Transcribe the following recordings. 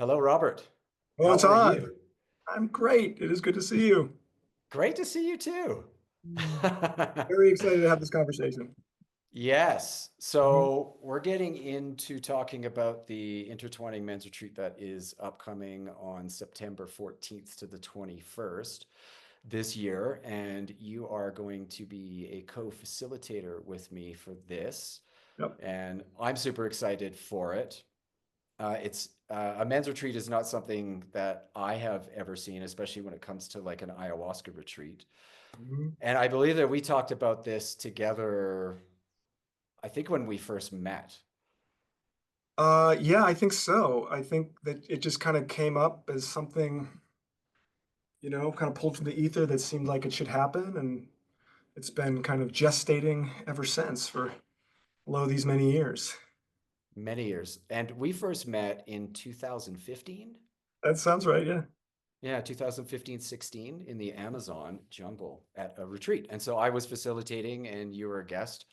Hello, Robert. Oh, How are Todd, you? I'm great. It is good to see you. Great to see you too. Very excited to have this conversation. Yes. Mhm. So we're getting into talking about the Intertwining Men's Retreat that is upcoming on September 14th to the 21st this year. And you are going to be a co-facilitator with me for this. Yep. And I'm super excited for it. It's a men's retreat is not something that I have ever seen, especially when it comes to like an ayahuasca retreat. Mhm. And I believe that we talked about this together, I think when we first met. Yeah, I think so. I think that it just kind of came up as something, kind of pulled from the ether that seemed like it should happen, and it's been kind of gestating ever since for lo these many years. Many years. And we first met in 2015. That sounds right, yeah. Yeah, 2015, 16 in the Amazon jungle at a retreat. And so I was facilitating and you were a guest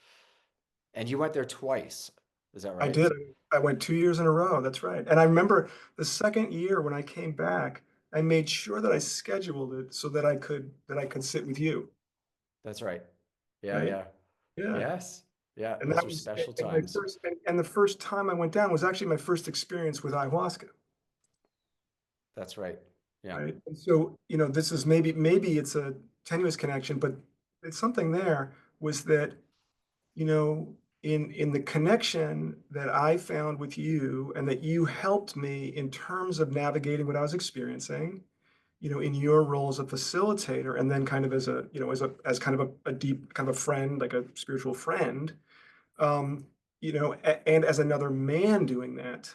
and you went there twice. Is that I right? did. I went 2 years in a row. That's right. And I remember the second year when I came back, I made sure that I scheduled it so that I could sit with you, That's right. Yeah, right? yeah. Yeah. Yes. Yeah, And those that were was special and my times. first and the first time I went down was actually my first experience with ayahuasca, That's right. Yeah. right? And so, this is maybe it's a tenuous connection, but it's something there was that, in the connection that I found with you and that you helped me in terms of navigating what I was experiencing, in your role as a facilitator and then kind of as as kind of a deep kind of a friend, like a spiritual friend, um, and as another man doing that,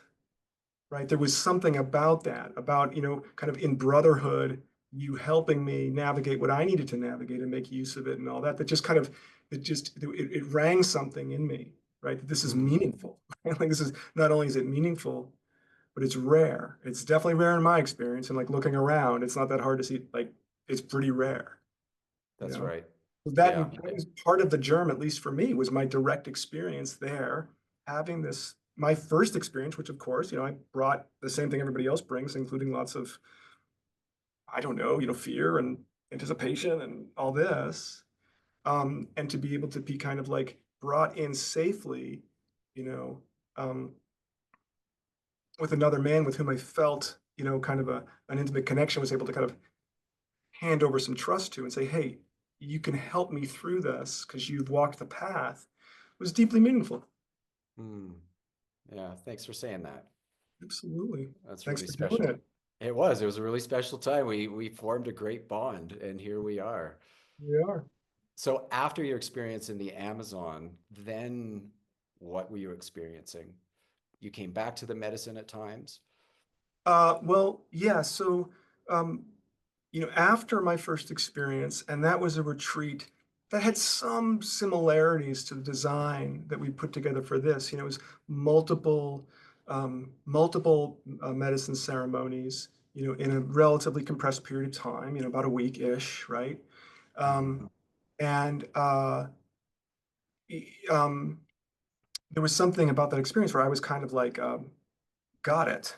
right? There was something about that, about, kind of in brotherhood, you helping me navigate what I needed to navigate and make use of it and all that, that just kind of, it rang something in me, right? That this is Mm, meaningful. Right? Like this is, not only is it meaningful, but it's rare. It's definitely rare in my experience. And like looking around, it's not that hard to see, like it's pretty rare, you that's know? right. So Yeah. that was part of the germ, at least for me, was my direct experience there, having this my first experience, which of course, I brought the same thing everybody else brings, including lots of, I don't know, fear and anticipation and all this. And to be able to be kind of like brought in safely, you know, um, with another man with whom I felt, kind of an intimate connection, was able to kind of hand over some trust to and say, hey, you can help me through this because you've walked the path, was deeply meaningful. Mm, yeah. Thanks for saying that. Absolutely. That's Thanks really for doing special. it. It was. It was a really special time. We formed a great bond, and here we are. We are. So after your experience in the Amazon, then what were you experiencing? You came back to the medicine at times? Well, yeah. So, um, after my first experience, and that was a retreat that had some similarities to the design that we put together for this. It was multiple medicine ceremonies, in a relatively compressed period of time, about a week-ish, right? Mhm. Um, and e- um, there was something about that experience where I was kind of like, got it.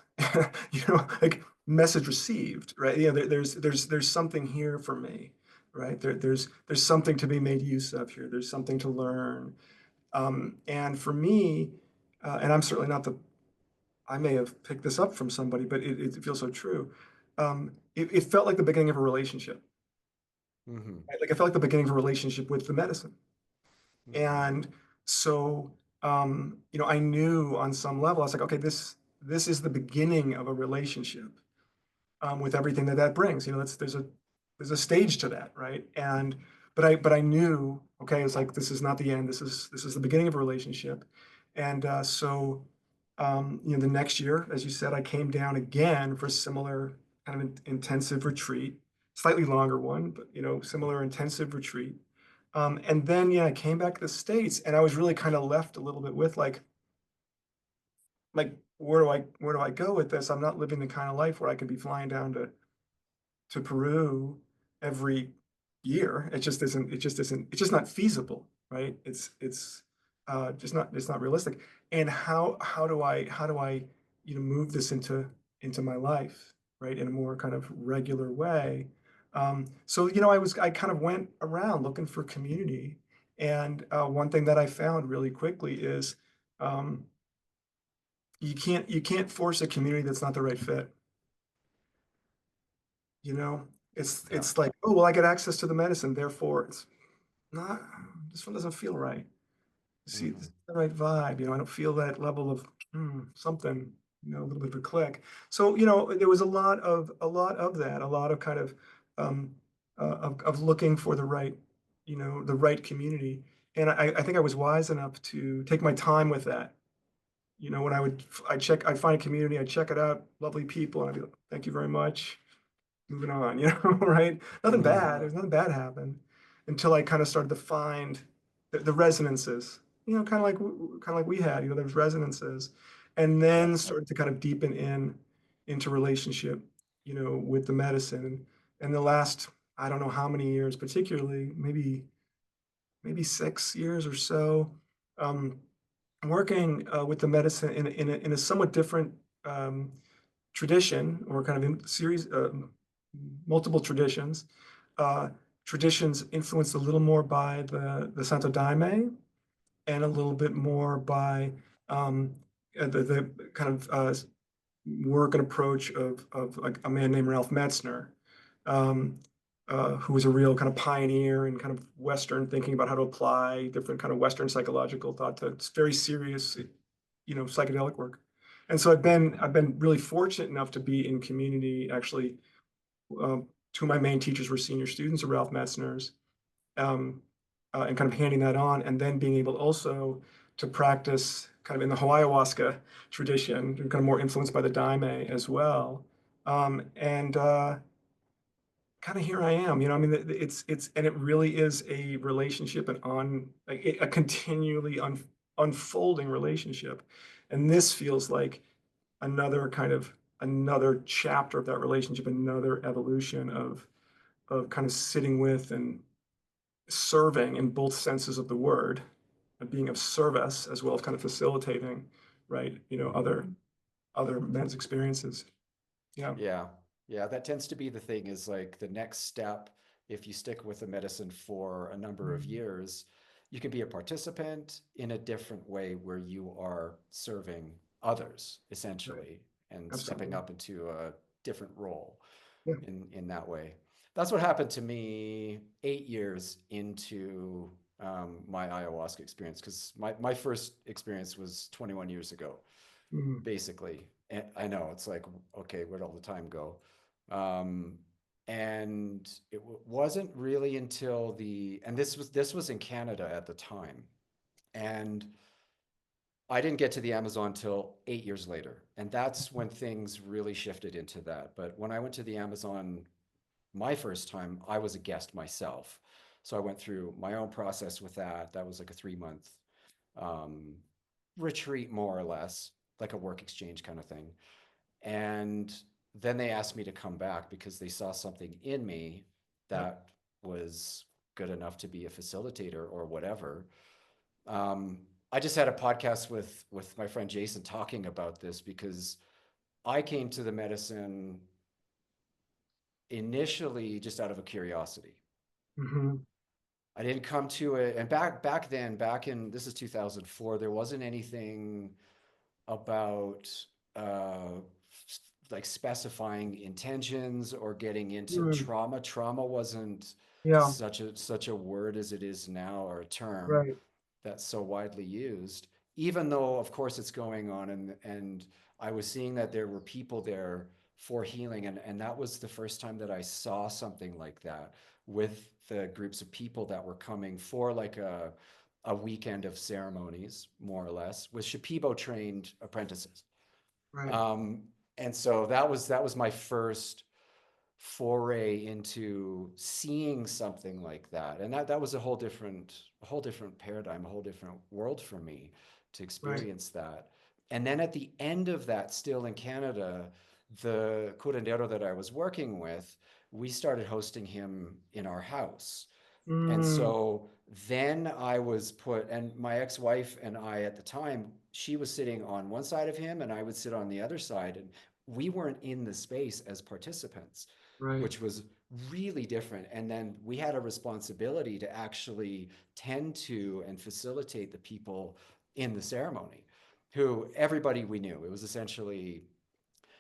Like message received, right? There's something here for me, right? There's something to be made use of here. There's something to learn. And for me, and I'm certainly not the, I may have picked this up from somebody, but it feels so true. It felt like the beginning of a relationship, Mhm. right? Like it felt like the beginning of a relationship with the medicine. Mhm. And so, I knew on some level, I was like, okay, this is the beginning of a relationship, with everything that brings. There's a stage to that, right? And but I knew, okay, it's like this is not the end. This is the beginning of a relationship. And so, the next year, as you said, I came down again for a similar kind of intensive retreat, slightly longer one, but similar intensive retreat. And then, yeah, I came back to the States, and I was really kind of left a little bit with like where do I go with this? I'm not living the kind of life where I can be flying down to Peru every year. It's just not feasible, right? It's not realistic. And how do I move this into into my life, right, in a more kind of regular way. So I kind of went around looking for community, and one thing that I found really quickly is um, you can't force a community that's not the right fit. You know, Yeah. it's like, oh well, I get access to the medicine, therefore it's not. This one doesn't feel right. See, this Hmm. is the right vibe. I don't feel that level of something. A little bit of a click. So there was a lot of that, a lot of kind of looking for the right community. And I think I was wise enough to take my time with that. When I find a community, I check it out, lovely people, and I'd be like, thank you very much, moving on, right? Nothing Hmm. bad. There's nothing bad happened until I kind of started to find the resonances, kind of like we had, there's resonances, and Yeah. then started to kind of deepen into relationship, with the medicine. And the last, I don't know how many years, particularly maybe 6 years or so, um, working with the medicine in a somewhat different um, tradition, or kind of in series, multiple traditions. Uh, Traditions influenced a little more by the Santo Daime, and a little bit more by um, the kind of work and approach of like a man named Ralph Metzner, um, who was a real kind of pioneer in kind of Western thinking about how to apply different kind of Western psychological thought to very serious, psychedelic work. And so I've been Hmm. I've been really fortunate enough to be in community. Actually, two of my main teachers were senior students of Ralph Metzner's, um, and kind of handing that on, and then being able also to practice kind of in the Ayahuasca tradition, and kind of more influenced by the Daime as well. And kind of here I am. I mean, and it really is a relationship, and on like, a continually unfolding relationship. And this feels like another chapter of that relationship, another evolution of kind of sitting with and serving in both senses of the word, of being of service as well as kind of facilitating, right? Hmm. Other men's experiences. Yeah. Yeah. Yeah. That tends to be the thing, is like the next step. If you stick with the medicine for a number of Mm, years, you can be a participant in a different way where you are serving others right. essentially and stepping Absolutely. up into a different role Yeah. in that way. That's what happened to me 8 years into my ayahuasca experience, because my first experience was 21 years ago, Mm, basically. And I know it's like, okay, where'd all the time go? Um, and it wasn't really until and this was in Canada at the time, and I didn't get to the Amazon till 8 years later, and that's when things really shifted into that. But when I went to the Amazon my first time, I was a guest myself, so I went through my own process with that. That was like a 3 month um, retreat, more or less, like a work exchange kind of thing. And then they asked me to come back because they saw something in me yeah. that was good enough to be a facilitator or whatever. Um, I just had a podcast with my friend Jason talking about this, because I came to the medicine initially just out of a curiosity. Hmm. I didn't come to it, and back then, back in this is 2004, there wasn't anything about uh, like specifying intentions or getting into Mm, trauma. Trauma wasn't yeah. such a word as it is now, or a term Right. that's so widely used. Even though, of course, it's going on, and I was seeing that there were people there for healing, and that was the first time that I saw something like that, with the groups of people that were coming for like a weekend of ceremonies, more or less, with Shipibo trained apprentices. Right. Um, and so that was my first foray into seeing something like that, and that was a whole different paradigm, a whole different world for me to Right. experience that. And then at the end of that, still in Canada, the curandero that I was working with, we started hosting him in our house. And Mm, so then I was put, and my ex-wife and I at the time, she was sitting on one side of him and I would sit on the other side. And we weren't in the space as participants, Right. which was really different. And then we had a responsibility to actually tend to and facilitate the people in the ceremony, who everybody we knew. It was essentially,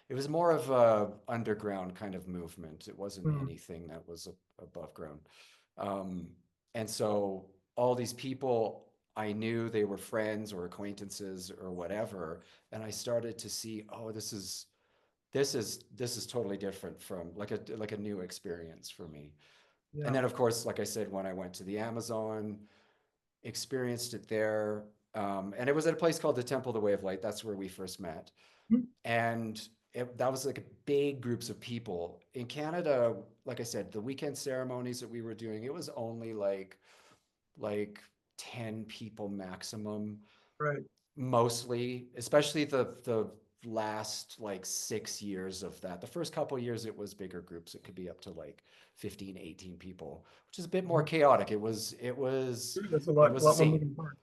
it was more of a underground kind of movement. It wasn't Mm. anything that was above ground. Um, and so all these people, I knew they were friends or acquaintances or whatever, and I started to see, oh, this is totally different from like a new experience for me. And Yeah. then of course, like I said, when I went to the Amazon, experienced it there, and it was at a place called the Temple of the Way of Light. That's where we first met, Mm. and that was like big groups of people. In Canada, like I said, the weekend ceremonies that we were doing, it was only like 10 people maximum, Right. mostly, especially the last like 6 years of that. The first couple of years it was bigger groups. It could be up to like 15, 18 people, which is a bit more Mhm. chaotic. It was Sure, that's it was a lot more scene. moving parts.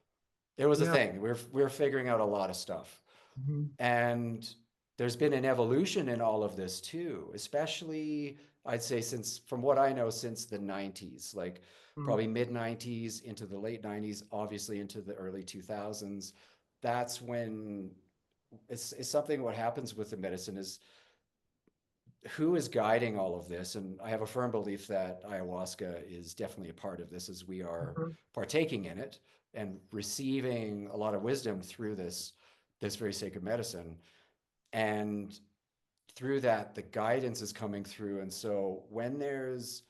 It was a Yeah. thing. We were figuring out a lot of stuff. Mhm. And there's been an evolution in all of this too, especially I'd say since, from what I know, since the 90s, like Mm. probably mid 90s into the late 90s, obviously into the early 2000s. That's when it's something. What happens with the medicine is, who is guiding all of this? And I have a firm belief that ayahuasca is definitely a part of this, as we are Mhm. partaking in it and receiving a lot of wisdom through this very sacred medicine. And through that, the guidance is coming through. And so when there's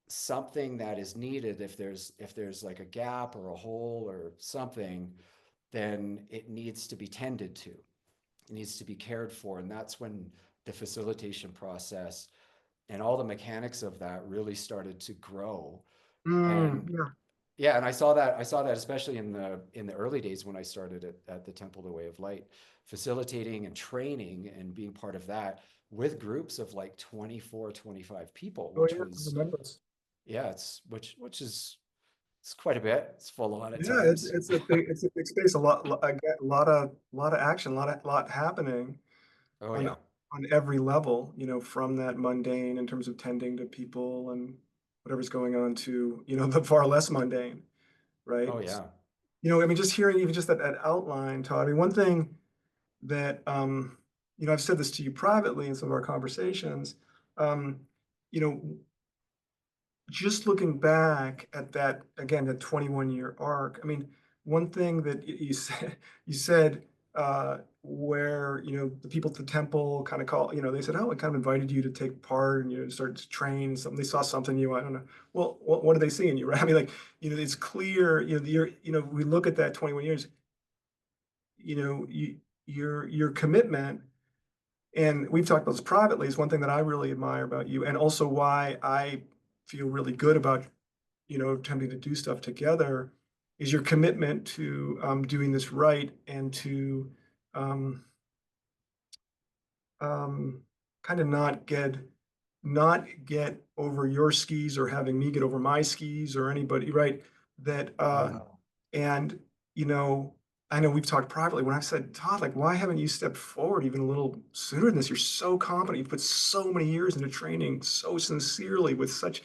something that is needed, if there's like a gap or a hole or something, then it needs to be tended to. It needs to be cared for. And that's when the facilitation process and all the mechanics of that really started to grow. Mm. And Yeah. yeah, and I saw that especially in the early days when I started at the Temple the Way of Light, facilitating and training and being part of that with groups of like 24, 25 people, Oh which yeah, I was, remember this. yeah, which is, it's quite a bit. It's full on at Yeah, times. it's a big space. Again, a lot of action, lot happening Oh on yeah. every level. From that mundane in terms of tending to people and whatever's going on to the far less mundane, right? Oh yeah. I mean, just hearing even just that outline, Todd. I mean, one thing that I've said this to you privately in some of our conversations. Um, you know, just looking back at that again, that 21-year arc. I mean, one thing that you said, where the people at the temple kind of they said, oh, it kind of invited you to take part and start to train something. They saw something I don't know. Well, what do they see in you, right? I mean, like it's clear. We look at that 21 years. Your commitment, and we've talked about this privately, is one thing that I really admire about you, and also why I feel really good about attempting to do stuff together, is your commitment to doing this right and to um, kind of not get over your skis or having me get over my skis or anybody, right? That Mhm. and you know, I know we've talked privately when I've said, Todd, like, why haven't you stepped forward even a little sooner than this? You're so competent. You've put so many years into training so sincerely with such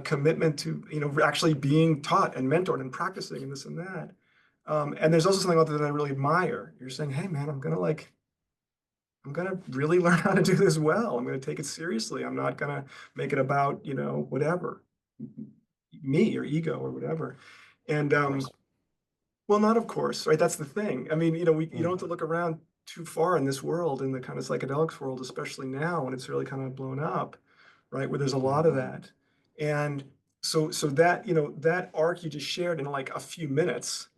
commitment to, actually being taught and mentored and practicing and this and that. And there's also something about that I really admire. You're saying, hey man, I'm gonna really learn how to do this well. I'm gonna take it seriously. I'm not gonna make it about, whatever, me or ego or whatever. And Of course. well, not of course, right? That's the thing. I mean, you don't have Mm. to look around too far in this world, in the kind of psychedelics world, especially now when it's really kind of blown up, right? Where there's a lot of Mhm. that. And so that, that arc you just shared in like a few minutes,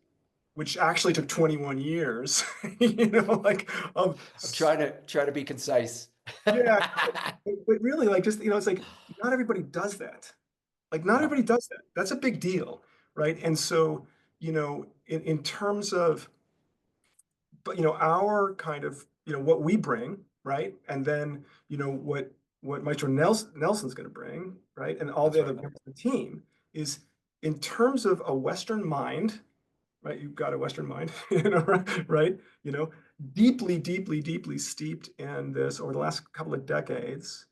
which actually took 21 years, like of I'm trying to be concise. yeah, but really like just, it's like not everybody does that. Like not No. everybody does that. That's a big deal, right? And so, in terms of but our kind of what we bring, right? And then what Maestro Nelson's going to bring, right? And all That's the other right. members of the team is in terms of a Western mind, right? You've got a Western mind, you know, right? You know, deeply, deeply, deeply steeped in this over the last couple of decades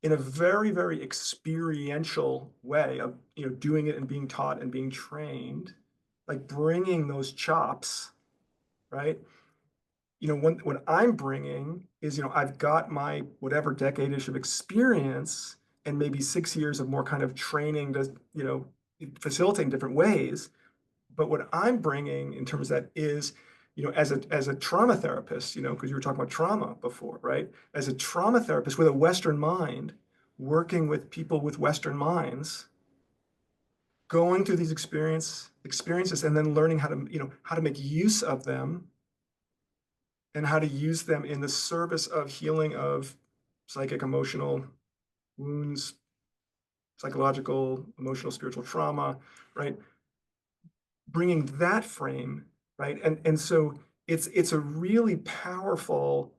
in a very, very experiential way of, you know, doing it and being taught and being trained, like bringing those chops, right? You know, what I'm bringing is, you know, I've got my whatever decade-ish of experience and maybe 6 years of more kind of training to, you know, facilitate in different ways. But what I'm bringing in terms of that is, you know, as a trauma therapist, you know, because you were talking about trauma before, right? As a trauma therapist with a Western mind, working with people with Western minds, going through these experiences and then learning how to, you know, how to make use of them and how to use them in the service of healing of psychic, emotional wounds, psychological, emotional, spiritual trauma, right? Bringing that frame, right? And so it's a really powerful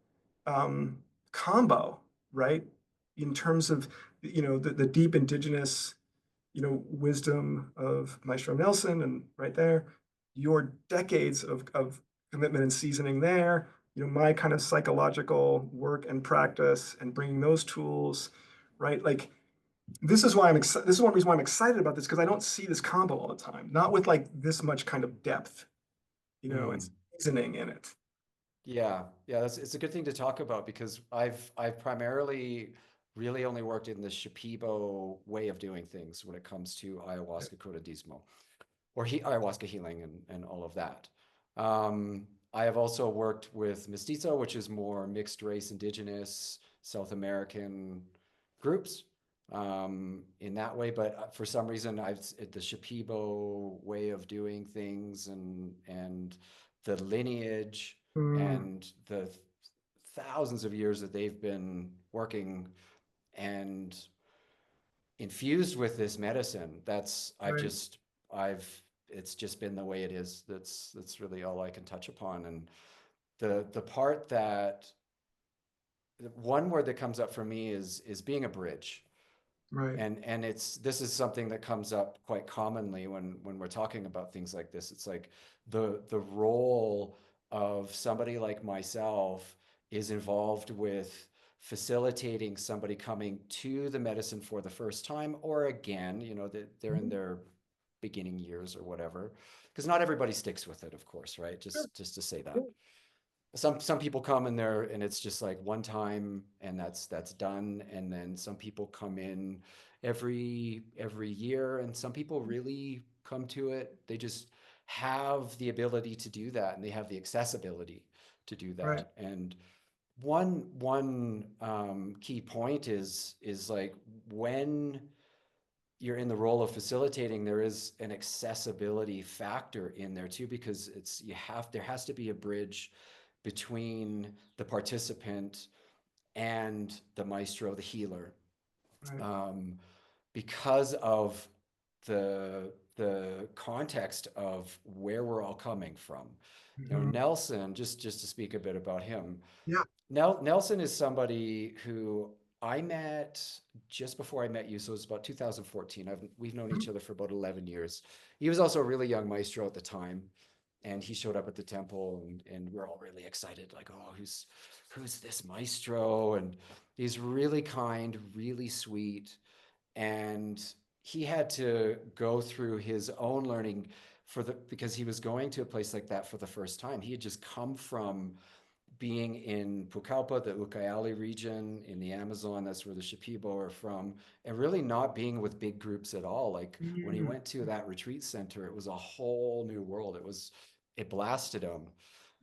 um, combo, right? In terms of, you know, the deep indigenous, you know, wisdom of Maestro Nelson, and right there, your decades of commitment and seasoning there, you know, my kind of psychological work and practice and bringing those tools, right? Like this is why I'm excited. This is one reason why I'm excited about this because I don't see this combo all the time, not with like this much kind of depth, you know, and Mm. seasoning in it. Yeah, yeah, it's a good thing to talk about because I've primarily really only worked in the Shipibo way of doing things when it comes to ayahuasca codadismo or ayahuasca healing and all of that. I have also worked with mestizo, which is more mixed race, indigenous, South American groups in that way. But for some reason, I've the Shipibo way of doing things and the lineage Mm, and the thousands of years that they've been working and infused with this medicine. right, I've it's just been the way it is. That's really all I can touch upon. And the part that one word that comes up for me is being a bridge. right. And this is something that comes up quite commonly when we're talking about things like this. It's like the role of somebody like myself is involved with facilitating somebody coming to the medicine for the first time or again, you know, that they're in Mhm. their beginning years or whatever. Because not everybody sticks with it, of course, right? Sure, Just to say yeah, that some people come in there and it's just like one time and that's done, and then some people come in every year, and some people really come to it. They just have the ability to do that, and they have the accessibility to do right, that. And one key point is like when you're in the role of facilitating, there is an accessibility factor in there too, because there has to be a bridge between the participant and the maestro, the healer, right. um, because of the context of where we're all coming from. You know, Mhm. Nelson, just to speak a bit about him, Yeah. Nelson is somebody who I met just before I met you, so it was about 2014. We've known Mhm. each other for about 11 years. He was also a really young maestro at the time, and he showed up at the temple, and we're all really excited, like, oh, who's this maestro? And he's really kind, really sweet, and he had to go through his own learning because he was going to a place like that for the first time. He had just come from being in Pucallpa, the Ucayali region in the Amazon. That's where the Shipibo are from, and really not being with big groups at all. Like when he Mm, went to that retreat center, it was a whole new world. It blasted him.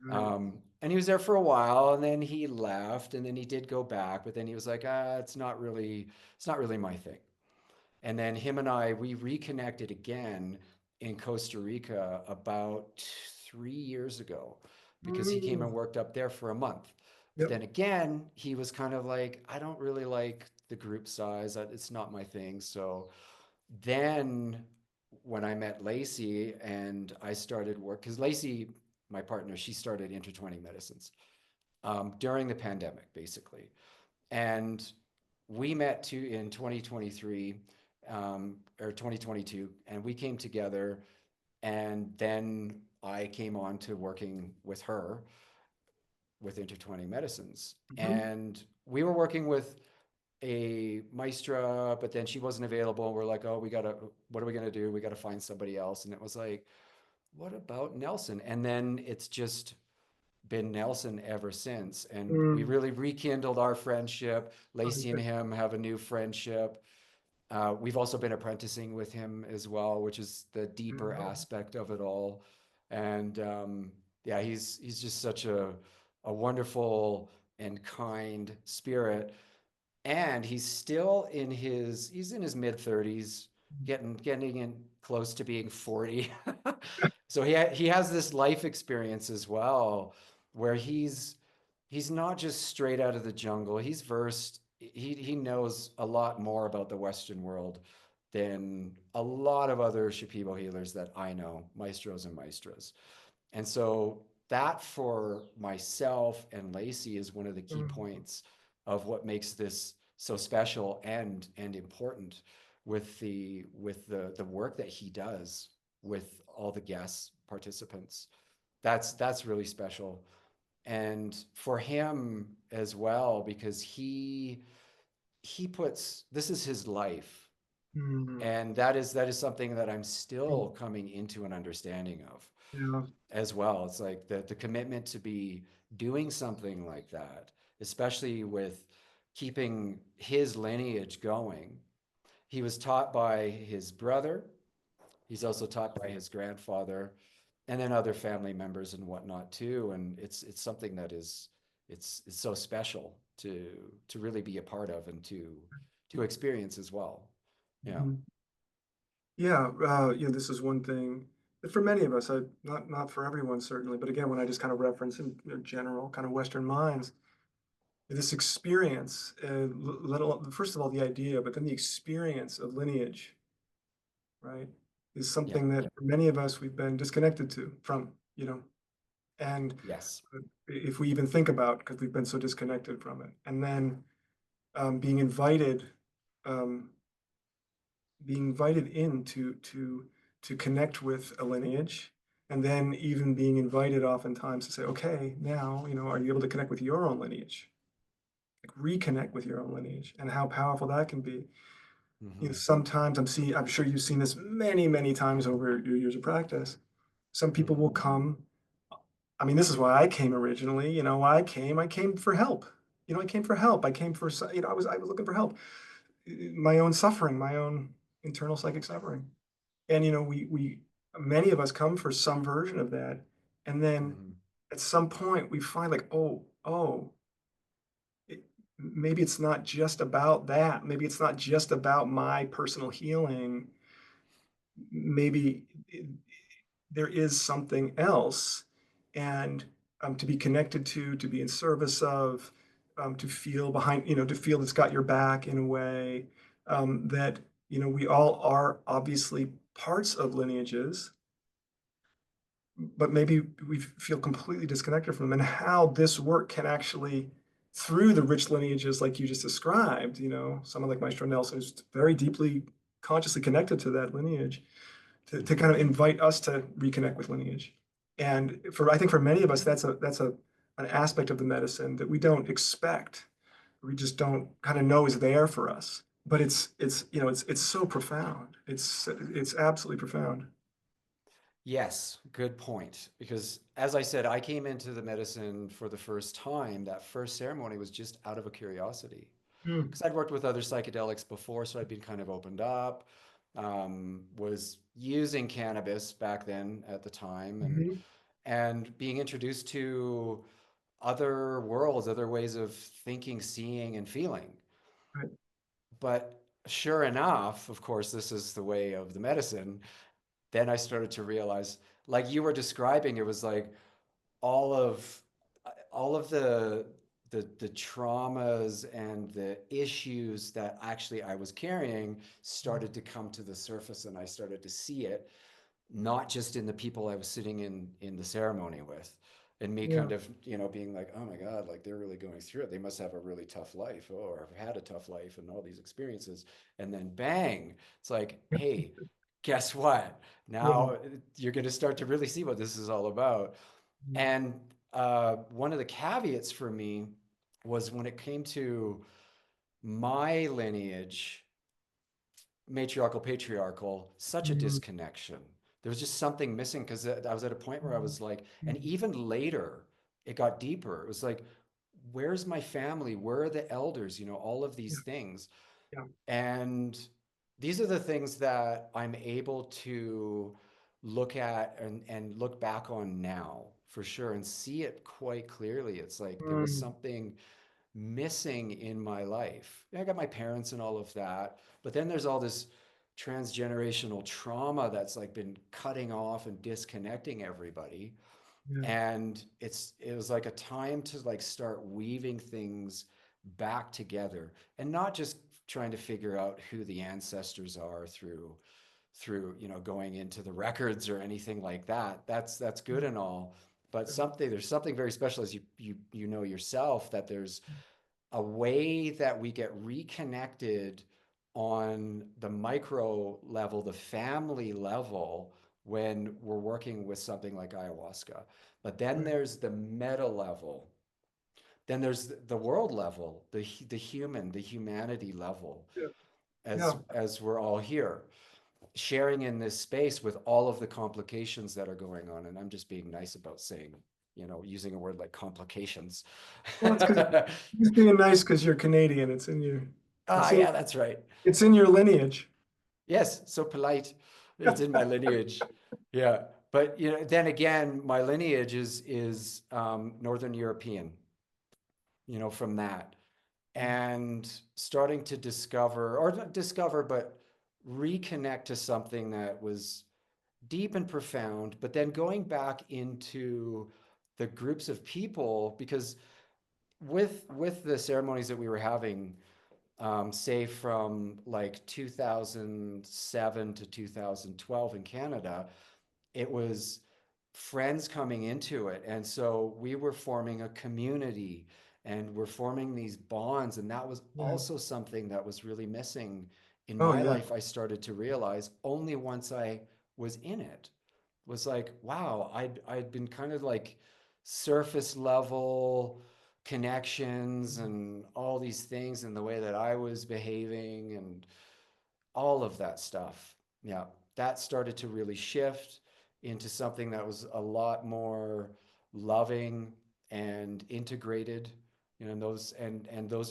right. And he was there for a while, and then he left, and then he did go back, but then he was like, it's not really my thing. And then him and we reconnected again in Costa Rica about 3 years ago because he came Mm, and worked up there for a month. But yep. then again, he was kind of like, I don't really like the group size. It's not my thing. So then when I met Lacey and I started work, because Lacey, my partner, she started intertwining medicines during the pandemic, basically. And we met in 2023 or 2022, and we came together. And then I came on to working with her with intertwining medicines. Mhm. And we were working with a maestra, but then she wasn't available. We're like, oh, what are we gonna do? We gotta find somebody else. And it was like, what about Nelson? And then it's just been Nelson ever since. And we Mm. really rekindled our friendship. Oh, Lacey and good. him have a new friendship. We've also been apprenticing with him as well, which is the deeper Mhm. aspect of it all. And yeah, he's just such a wonderful and kind spirit. And he's in his mid 30s, getting in close to being 40. So he has this life experience as well, where he's not just straight out of the jungle. He's versed. He knows a lot more about the Western world than a lot of other Shipibo healers that I know, maestros and maestras. And so that for myself and Lacey is one of the key Mhm. points of what makes this so special and important with the work that he does with all the guest participants. That's really special. And for him as well, because he puts this is his life. Mhm. And that is something that I'm Mm. still coming into an understanding of Yeah. as well. It's like the commitment to be doing something like that, especially with keeping his lineage going. He was taught by his brother. He's also taught by his grandfather, and then other family members and whatnot too. And it's something that is it's so special to really be a part of and to experience as well. Yeah. Mhm. Yeah, this is one thing that for many of us, not for everyone certainly, but again, when I just kind of reference in general, kind of Western minds, this experience, let alone, first of all, the idea, but then the experience of lineage, right, is Yeah. something that for many of us we've been disconnected from, and Yes. if we even think about, because we've been so disconnected from it, and then being invited. Um, being invited in to connect with a lineage, and then even being invited oftentimes to say, okay, now, are you able to connect with your own lineage, like reconnect with your own lineage, and how powerful that can be. Hmm. Sometimes I'm sure you've seen this many, many times over your years of practice. Some people Hmm. will come. I mean, this is why I came originally. I came for help. I came for help. I came for, I was looking for help. My own suffering, my own internal psychic suffering. And we many of us come for some version of that, and then Hmm. at some point we find like, oh, it, maybe it's not just about that. Maybe it's not just about my personal healing. Maybe there is something else, and to be connected to be in service of, to feel behind, to feel it's got your back in a way, that we all are obviously parts of lineages, but maybe we feel completely disconnected from them, and how this work can actually, through the rich lineages like you just described, someone like Maestro Nelson is very deeply consciously connected to that lineage, to Hmm. kind of invite us to reconnect with lineage. And I think for many of us, that's an aspect of the medicine that we don't expect. We just don't kind of know is there for us. But it's so profound. It's absolutely profound. Yes, good point. Because as I said, I came into the medicine for the first time. That first ceremony was just out of a curiosity. Mm. Because I'd worked with other psychedelics before, so I'd been kind of opened up. Was using cannabis back then at the time, Mhm. and being introduced to other worlds, other ways of thinking, seeing, and feeling. Right. But sure enough, of course, this is the way of the medicine. Then I started to realize, like you were describing, it was like all of all of the traumas and the issues that actually I was carrying started to come to the surface, and I started to see it not just in the people I was sitting in the ceremony with, and me Yeah. kind of being like, oh my god, like they're really going through it, they must have a really tough life, or have had a tough life and all these experiences. And then bang, it's like, hey, guess what? Yeah. Now you're going to start to really see what this is all about. Mm. And one of the caveats for me was when it came to my lineage, matriarchal, patriarchal, such a Mm. disconnection. There was just something missing because I was at a point where I Mm. was like, and Mm. even later, it got deeper. It was like, where's my family? Where are the elders? You know, all of Yeah. these things. Yeah. And these are the things that I'm able to look at and look back on now for sure and see it quite clearly. It's like there was Mm. something missing in my life. I got my parents and all of that, but then there's all this transgenerational trauma that's like been cutting off and disconnecting everybody. Yeah. And it was like a time to like start weaving things back together and not just trying to figure out who the ancestors are through going into the records or anything like that. That's good and all, but there's something very special as you know yourself, that there's a way that we get reconnected on the micro level, the family level, when we're working with something like ayahuasca. But then Right. there's the meta level. Then there's the world level, the humanity level, Yeah. as Yeah. as we're all here, sharing in this space with all of the complications that are going on. And I'm just being nice about saying, using a word like complications. Well, it's because he's being nice because you're Canadian. It's in, Yeah, that's right. it's in your lineage. Yes, so polite. It's in my lineage. Yeah. But then again, my lineage is Northern European, from that. And starting to discover, or not discover, but reconnect to something that was deep and profound, but then going back into the groups of people, because with the ceremonies that we were having, say from like 2007 to 2012 in Canada, it was friends coming into it. And so we were forming a community and we're forming these bonds. And that was Yeah. also something that was really missing in Oh, my yeah. life. I started to realize only once I was in it, was like, wow, I'd been kind of like surface level connections and all these things and the way that I was behaving and all of that stuff. Yeah, that started to really shift into something that was a lot more loving and integrated. And those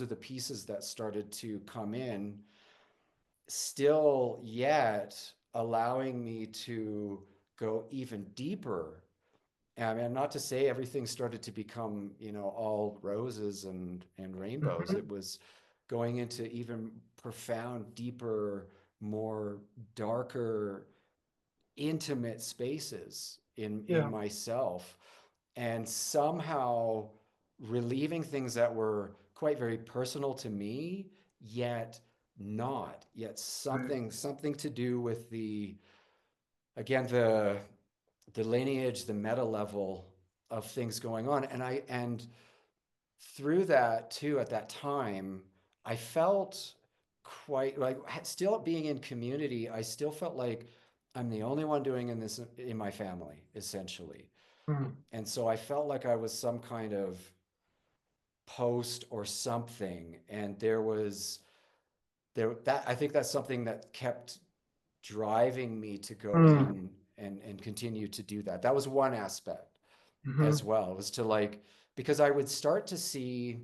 are the pieces that started to come in, still yet allowing me to go even deeper. I mean, not to say everything started to become, all roses and rainbows. Mhm. It was going into even profound, deeper, more darker, intimate spaces in Yeah. myself, and somehow relieving things that were quite very personal to me, yet not, yet Right. something to do with the lineage, the meta level of things going on. And through that too, at that time, I felt quite like, still being in community, I still felt like I'm the only one doing in this in my family, essentially. Mm. And so I felt like I was some kind of post or something. And that I think that's something that kept driving me to go Mm. in and continue to do that. That was one aspect as Mhm. well, was to like, because I would start to see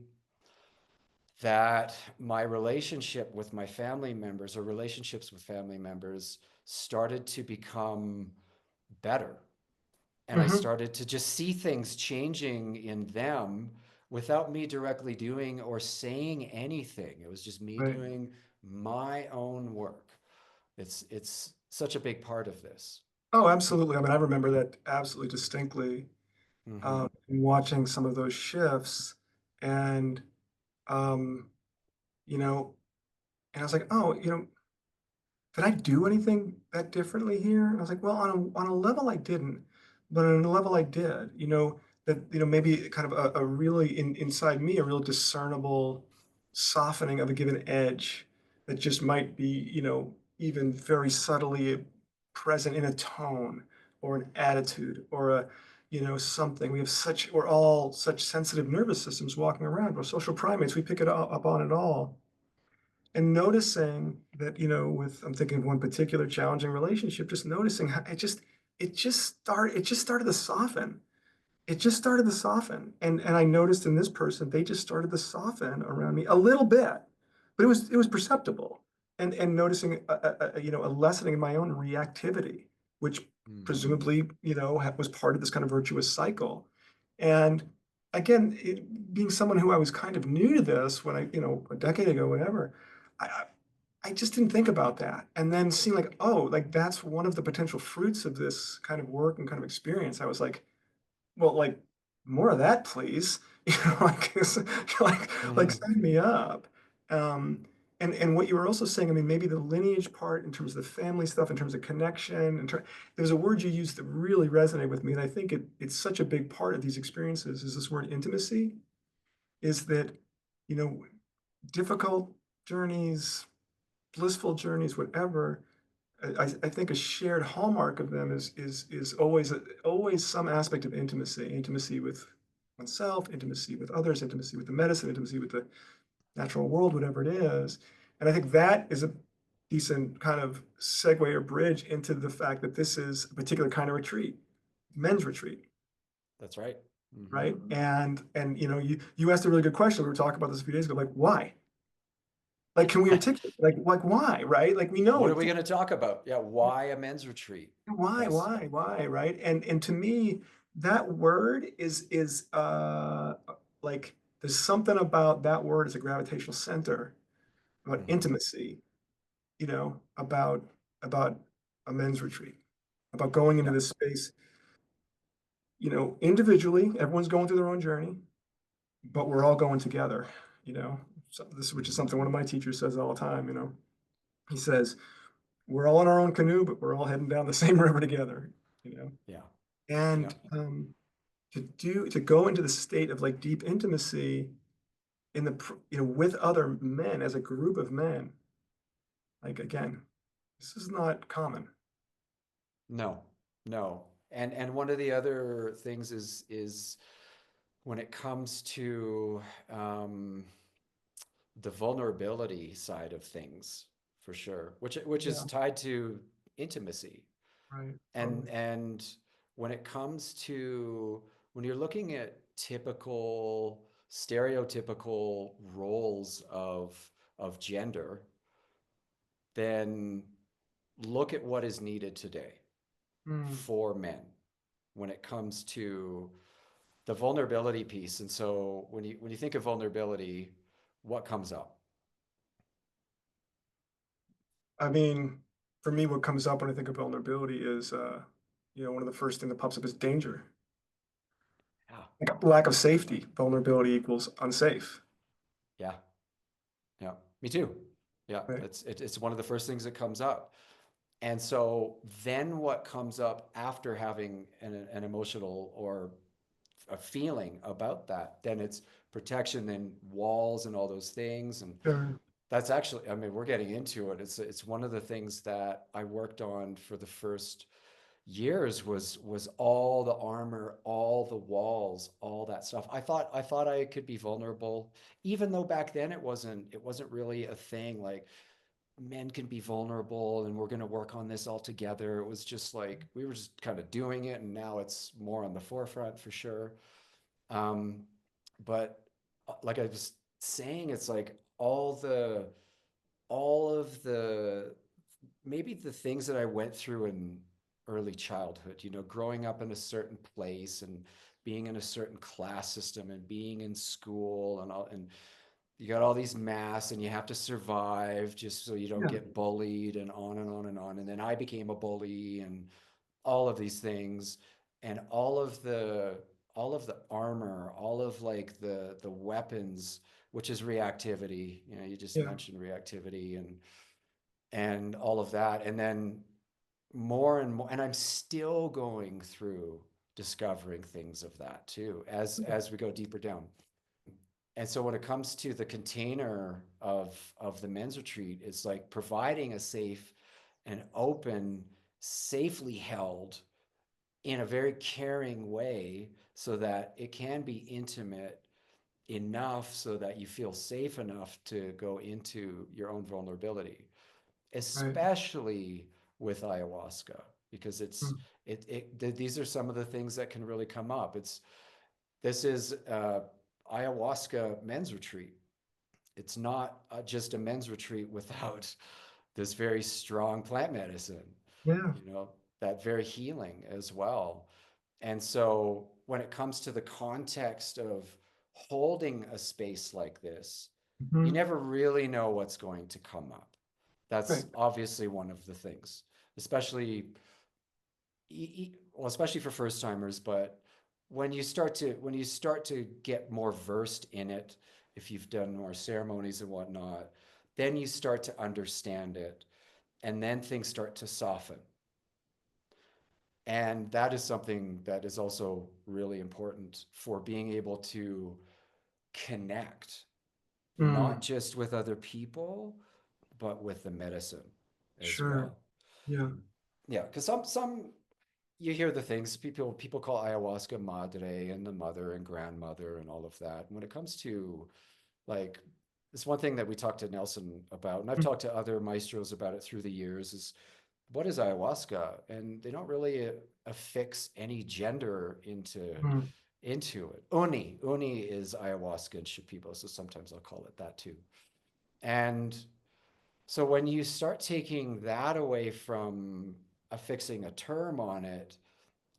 that my relationship with my family members, or relationships with family members, started to become better. And I Mhm. started to just see things changing in them without me directly doing or saying anything. It was just me Right. doing my own work. It's such a big part of this. Oh, absolutely. I mean, I remember that absolutely distinctly, Mm-hmm. in watching some of those shifts, and um, you know, and I was like, oh, did I do anything that differently here? And I was like, well, on a level I didn't, but on a level I did. That maybe kind of a really inside me a real discernible softening of a given edge that just might be even very subtly present in a tone or an attitude or a, something. We have such, we're all such sensitive nervous systems walking around. We're social primates. We pick it up on it all. And noticing that, I'm thinking of one particular challenging relationship, just noticing how it just started to soften. It just started to soften. And I noticed in this person, they just started to soften around me a little bit, but it was perceptible. And noticing a lessening in my own reactivity, which Mm. presumably, was part of this kind of virtuous cycle. And again, being someone who I was kind of new to this when a decade ago, whatever, I, I just didn't think about that. And then seeing like, oh, like that's one of the potential fruits of this kind of work and kind of experience. I was like, well, like more of that, please. Like, like Mhm. sign me up. Um, and what you were also saying, I mean, maybe the lineage part in terms of the family stuff, in terms of connection, there's a word you used that really resonated with me, and I think it's such a big part of these experiences is this word intimacy. Is that, you know, difficult journeys, blissful journeys, whatever. I think a shared hallmark of them is always some aspect of intimacy with oneself, intimacy with others, intimacy with the medicine, intimacy with the natural world, whatever it is. And I think that is a decent kind of segue or bridge into the fact that this is a particular kind of retreat, men's retreat, That's right. Hmm. right? And you asked a really good question. We were talking about this a few days ago, like why? Like, can we articulate like why, right? Like we know What are it. we going to talk about? Yeah, why a men's retreat? Yes. Why, right? And to me, that word is like there's something about that word as a gravitational center, about Hmm. intimacy, about a men's retreat, about going into Yeah. this space, individually, everyone's going through their own journey, but we're all going together, you know. So this, which is Hmm. something one of my teachers says all the time, He says, we're all in our own canoe, but we're all heading down the same river together, you know. Yeah. Yeah. And to go into the state of like deep intimacy in with other men as a group of men, like again, this is not common. No, no. And one of the other things is when it comes to um, the vulnerability side of things, for sure, which is Yeah, tied to intimacy. right, And totally. and when it comes to when you're looking at typical stereotypical roles of gender, then look at what is needed today Mm. for men when it comes to the vulnerability piece. And so when you think of vulnerability, what comes up? I mean, for me, what comes up when I think of vulnerability is, one of the first thing that pops up is danger, Yeah, like lack of safety. Vulnerability equals unsafe, yeah, yeah. Me too. Yeah, right? it's one of the first things that comes up. And so then what comes up after having an emotional or a feeling about that, then it's protection, then walls and all those things. And Sure. that's actually, I mean, we're getting into it. It's one of the things that I worked on for the first years was all the armor, all the walls, all that stuff. I thought I could be vulnerable, even though back then it wasn't really a thing. Like men can be vulnerable and we're going to work on this all together. It was just like we were just kind of doing it, and now it's more on the forefront for sure. Um, but like I was saying, it's like all of the maybe the things that I went through in early childhood, growing up in a certain place and being in a certain class system and being in school and all, and you got all these masks and you have to survive just so you don't Yeah. get bullied and on and on and on. And then I became a bully and all of these things and all of the armor, all of like the weapons, which is reactivity. You just Yeah. mentioned reactivity and all of that. And then more and more, and I'm still going through discovering things of that too as we go deeper down. And so when it comes to the container of the men's retreat, it's like providing a safe and open safely held in a very caring way so that it can be intimate enough so that you feel safe enough to go into your own vulnerability, Right. especially with ayahuasca, because Mm. these are some of the things that can really come up. This is ayahuasca men's retreat. It's not just a men's retreat without this very strong plant medicine, Yeah. you know, that very healing as well. And so when it comes to the context of holding a space like this, you Mhm. never really know what's going to come up. That's Right. obviously one of the things, especially well, especially for first timers, but when you start to get more versed in it, if you've done more ceremonies and whatnot, then you start to understand it, and then things start to soften. And that is something that is also really important for being able to connect, not Mm. just with other people, but with the medicine as Sure. well. Yeah. Yeah, because some you hear the things people call ayahuasca madre and the mother and grandmother and all of that. And when it comes to like it's one thing that we talked to Nelson about, and I've Mm. talked to other maestros about it through the years, is what is ayahuasca? And they don't really affix any gender Mm. into it. Uni is ayahuasca in Shipibo, so sometimes I'll call it that too. And so when you start taking that away from affixing a term on it,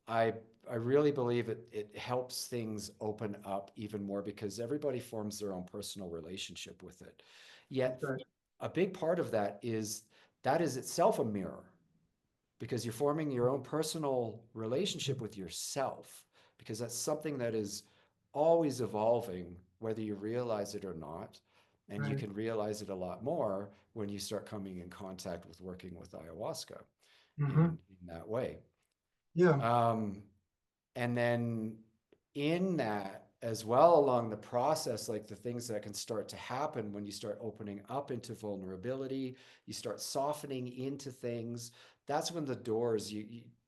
I I really believe it helps things open up even more because everybody forms their own personal relationship with it. Yet Okay. a big part of that is itself a mirror because you're forming your own personal relationship with yourself because that's something that is always evolving whether you realize it or not, and you Right. can realize it a lot more when you start coming in contact with working with ayahuasca Mm-hmm. in that way. Yeah. um, and then in that as well along the process, like the things that can start to happen when you start opening up into vulnerability, you start softening into things, that's when the doors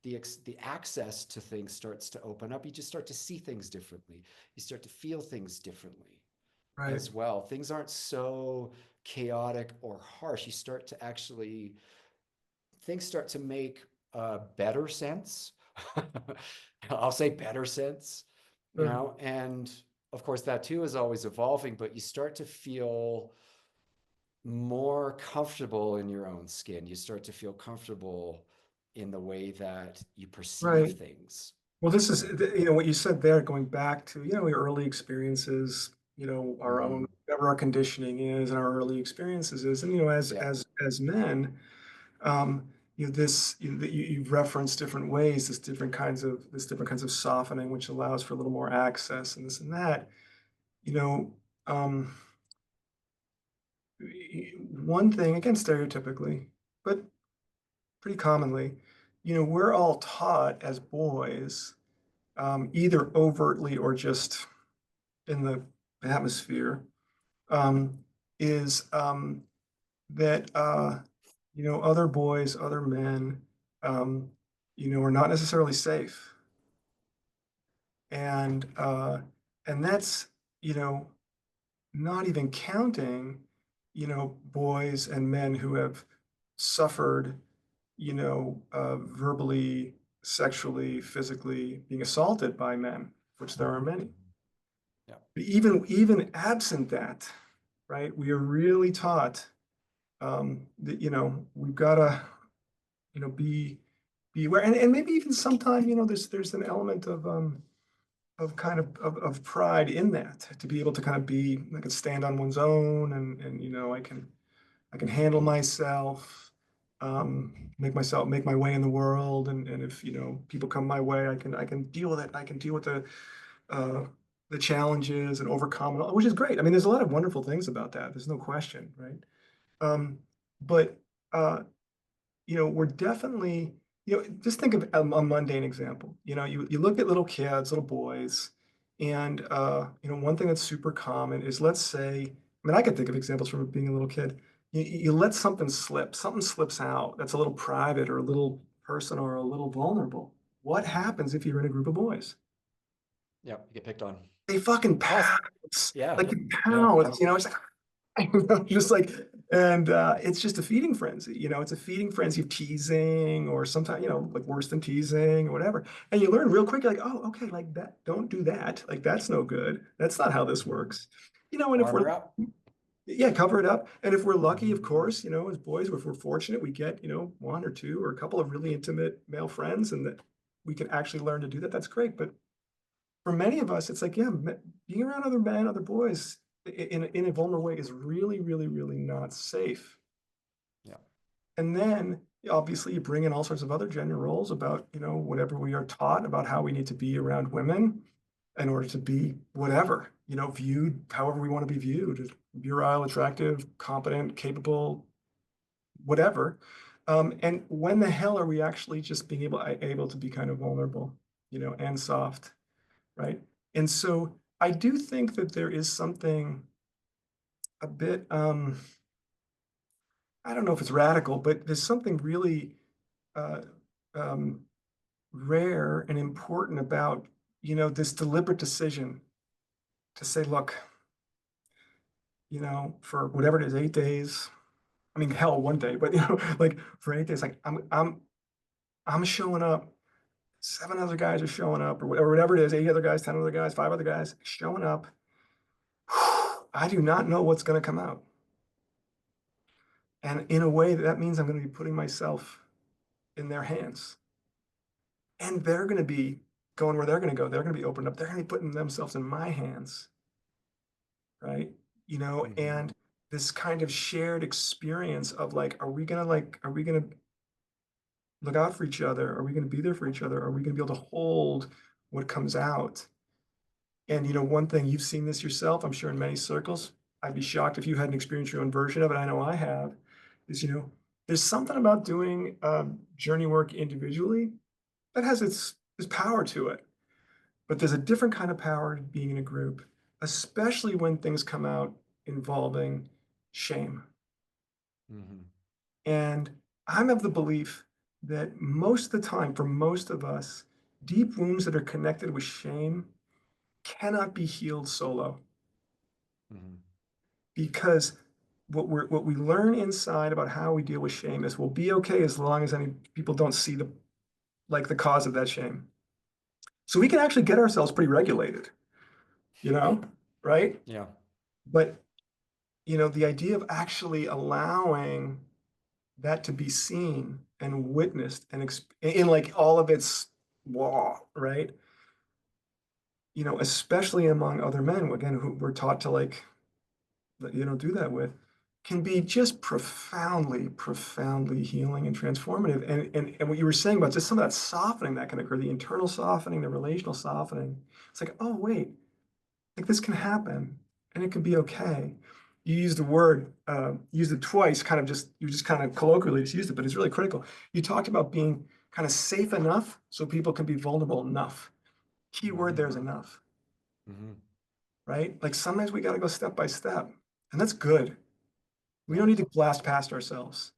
the access to things starts to open up. You just start to see things differently, you start to feel things differently Right. as well. Things aren't so chaotic or harsh. You start to actually things start to make better sense. I'll say better sense, Sure. and of course that too is always evolving, but you start to feel more comfortable in your own skin. You start to feel comfortable in the way that you perceive Right. things. Well, this is, And what you said there, going back to, your early experiences, our own, mhm, whatever our conditioning is and our early experiences is. And, yeah, as men, you've referenced different ways, this different kinds of softening, which allows for a little more access and this and that. You know, um, one thing, again, stereotypically, but pretty commonly, we're all taught as boys, either overtly or just in the atmosphere, um, is that other boys, other men, um, are not necessarily safe, and that's you know not even counting boys and men who have suffered verbally, sexually, physically being assaulted by men, which there are many. yeah, But even absent that, right? We are really taught that we've got to be aware, and maybe even sometimes there's an element of kind of pride in that, to be able to kind of be, I can stand on one's own, and I can handle myself, make my way in the world, and if people come my way, I can deal with it. I can deal with uh, the challenges and overcome it, which is great. I mean, there's a lot of wonderful things about that. There's no question, right? Um, but uh, we're definitely, just think of a mundane example. You look at little kids, little boys, and one thing that's super common is, let's say, I mean, I could think of examples from being a little kid. You let something slips out that's a little private or a little person are a little vulnerable, what happens if you're in a group of boys? Yeah, you get picked on. They fucking Plus, pounce, yeah, like they yeah. pounce, it's like, just like, and it's just a feeding frenzy, it's a feeding frenzy of teasing or sometimes, like worse than teasing or whatever. And you learn real quick, you're like, oh, okay, like that, don't do that. Like, that's no good. That's not how this Mhm. works. And if we're, Armor up. yeah, cover it up. And if we're lucky, Mhm. of course, as boys, if we're fortunate, we get, one or two or a couple of really intimate male friends and that we can actually learn to do that. That's great. But for many of us, it's like, yeah, being around other men, other boys in a vulnerable way is really, really, really not safe. Yeah. And then obviously you bring in all sorts of other gender roles about, whatever we are taught about how we need to be around women in order to be whatever, viewed however we want to be viewed, virile, attractive, competent, capable, whatever. And when the hell are we actually just being able to be kind of vulnerable, and soft, right? And so I do think that there is something a bit, I don't know if it's radical, but there's something really uh, um, rare and important about, this deliberate decision to say, look, for whatever it is, 8 days. I mean, hell, one day, but like for 8 days, like I'm showing up. 7 other guys are showing up, or whatever it is, 8 other guys, 10 other guys, 5 other guys showing up. I do not know what's going to come out. And in a way, that means I'm going to be putting myself in their hands. And they're going to be going where they're going to go. They're going to be opened up. They're going to be putting themselves in my hands. Right. Mhm. And this kind of shared experience of like, are we going to look out for each other? Are we going to be there for each other? Are we going to be able to hold what comes out? And one thing, you've seen this yourself, I'm sure in many circles. I'd be shocked if you hadn't experienced your own version of it. I know I have. Is there's something about doing journey work individually that has its power to it. But there's a different kind of power to being in a group, especially when things come out involving shame. Mhm. And I'm of the belief that most of the time, for most of us, deep wounds that are connected with shame cannot be healed solo Mhm. because what we learn inside about how we deal with shame is we'll be okay as long as any people don't see the cause of that shame. So we can actually get ourselves pretty regulated, you know, right? Yeah. But the idea of actually allowing that to be seen and witnessed and in like all of its law, right? Especially among other men, again, who we're taught to like, do that with, can be just profoundly, profoundly healing and transformative. And what you were saying about just some of that softening that can occur, the internal softening, the relational softening. It's like, oh, wait, like this can happen and it can be okay. You used the word, used it twice, you just kind of colloquially just used it, but it's really critical. You talked about being kind of safe enough so people can be vulnerable enough. Key word there is Mhm. enough, Mhm. right? Like sometimes we got to go step by step, and that's good. We Yeah. don't need to blast past ourselves.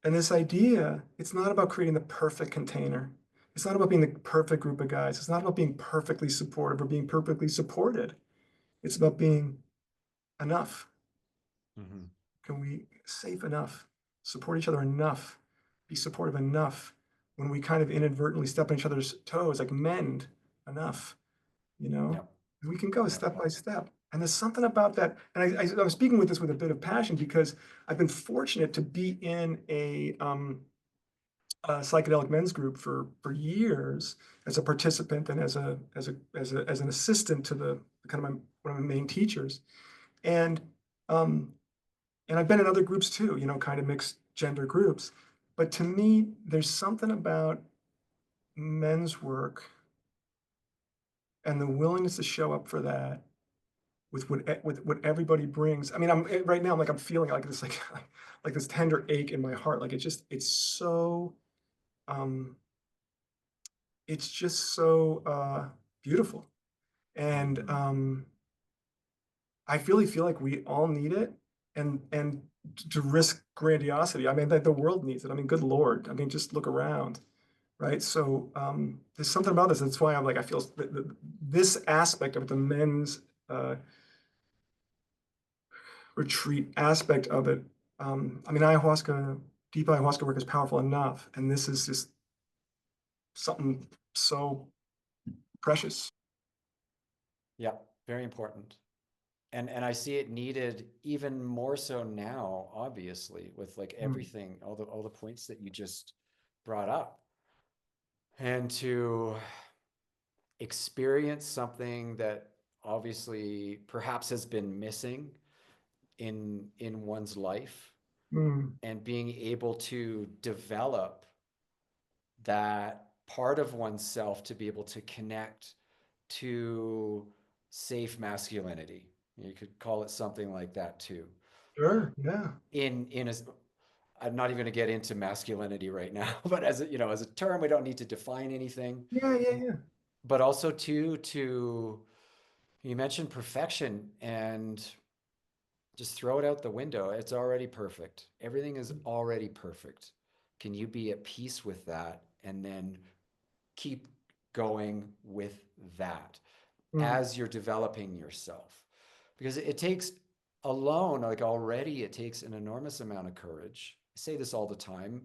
And this idea, it's not about creating the perfect container. It's not about being the perfect group of guys. It's not about being perfectly supportive or being perfectly supported. It's about being enough. Mhm. Can we safe enough, support each other enough, be supportive enough when we kind of inadvertently step on each other's toes, like mend enough, you know? Yeah. We can go Yeah. step by step. And there's something about that. And I'm speaking with this with a bit of passion because I've been fortunate to be in a psychedelic men's group for years as a participant and as an assistant to the kind of one of my main teachers. And um, and I've been in other groups too, kind of mixed gender groups. But to me, there's something about men's work and the willingness to show up for that with what everybody brings. I mean, right now, I'm feeling like this, like this tender ache in my heart. Like um, it's just so beautiful. And Mhm. I really feel like we all need it. And to risk grandiosity. I mean, the world needs it. I mean, good Lord. I mean, just look around, right? So there's something about this. That's why I'm like, I feel this aspect of the men's retreat aspect of it. I mean, ayahuasca, deep ayahuasca work is powerful enough, and this is just something so precious. Yeah, very important. And I see it needed even more so now, obviously, with like Mm, everything, all the points that you just brought up. And to experience something that obviously perhaps has been missing in one's life, mm, and being able to develop that part of oneself to be able to connect to safe masculinity. You could call it something like that too. sure, yeah, In a, I'm not even going to get into masculinity right now, but as a, as a term, we don't need to define anything. yeah, yeah, yeah. But also too, to you mentioned perfection, and just throw it out the window. It's already perfect. Everything is already perfect. Can you be at peace with that and then keep going with that Mm, as you're developing yourself? Because it takes alone, like already, it takes an enormous amount of courage. I say this all the time,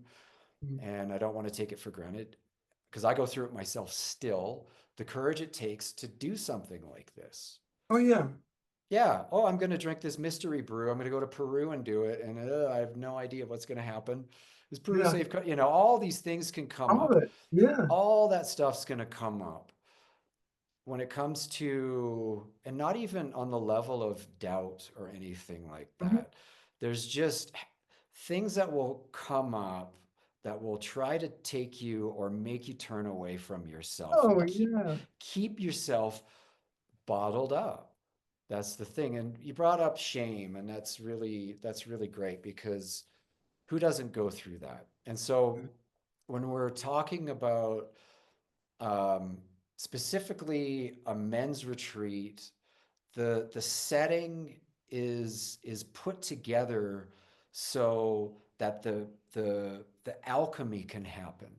mm. and I don't want to take it for granted because I go through it myself still. The courage it takes to do something like this. Oh yeah, Yeah. Oh, I'm going to drink this mystery brew. I'm going to go to Peru and do it. And I have no idea what's going to happen. Is Peru yeah, safe? All these things can come all up. of it. Yeah. All that stuff's going to come up when it comes to, and not even on the level of doubt or anything like Mhm. that. There's just things that will come up that will try to take you or make you turn away from yourself Oh and yeah. keep yourself bottled up. That's the thing. And you brought up shame, and that's really great, because who doesn't go through that? And so when we're talking about um, specifically a men's retreat, the setting is put together so that the alchemy can happen.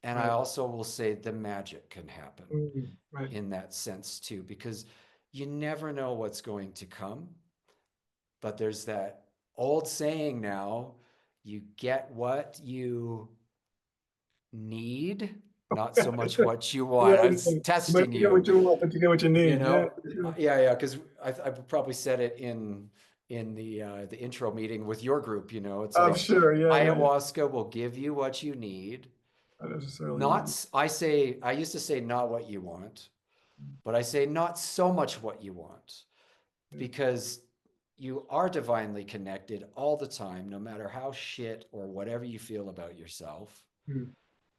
And I Right. also will say the magic can happen Right. in that sense too, because you never know what's going to come. But there's that old saying now, you get what you need, not so much what you want. I Right. was You might testing forget what you, you want, but you get what you you need. Yeah, know? for sure. Yeah, because I probably said it in the intro meeting with your group. It's I'm like sure. Yeah, yeah, yeah. ayahuasca will give you what you need. Not necessarily what you. Not, I used to say not what you want, but I say not so much what you want, Yeah. because you are divinely connected all the time, no matter how shit or whatever you feel about yourself. Mm,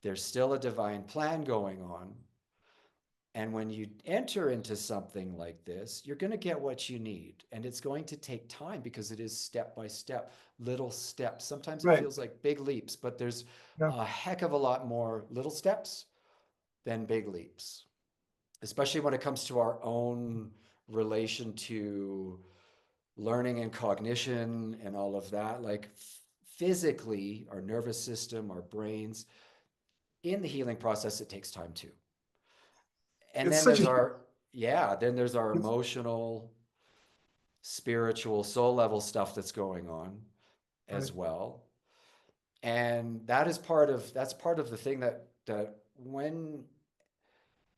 There's still a divine plan going on. And when you enter into something like this, you're going to get what you need. And it's going to take time, because it is step by step, little steps. Sometimes it right. feels like big leaps, but there's Yeah. a heck of a lot more little steps than big leaps, especially when it comes to our own relation to learning and cognition and all of that. Like physically, our nervous system, our brains, in the healing process, it takes time too. And It's then such there's a. our, yeah, then there's our It's emotional, spiritual, soul level stuff that's going on right. as well. And that's part of the thing that when,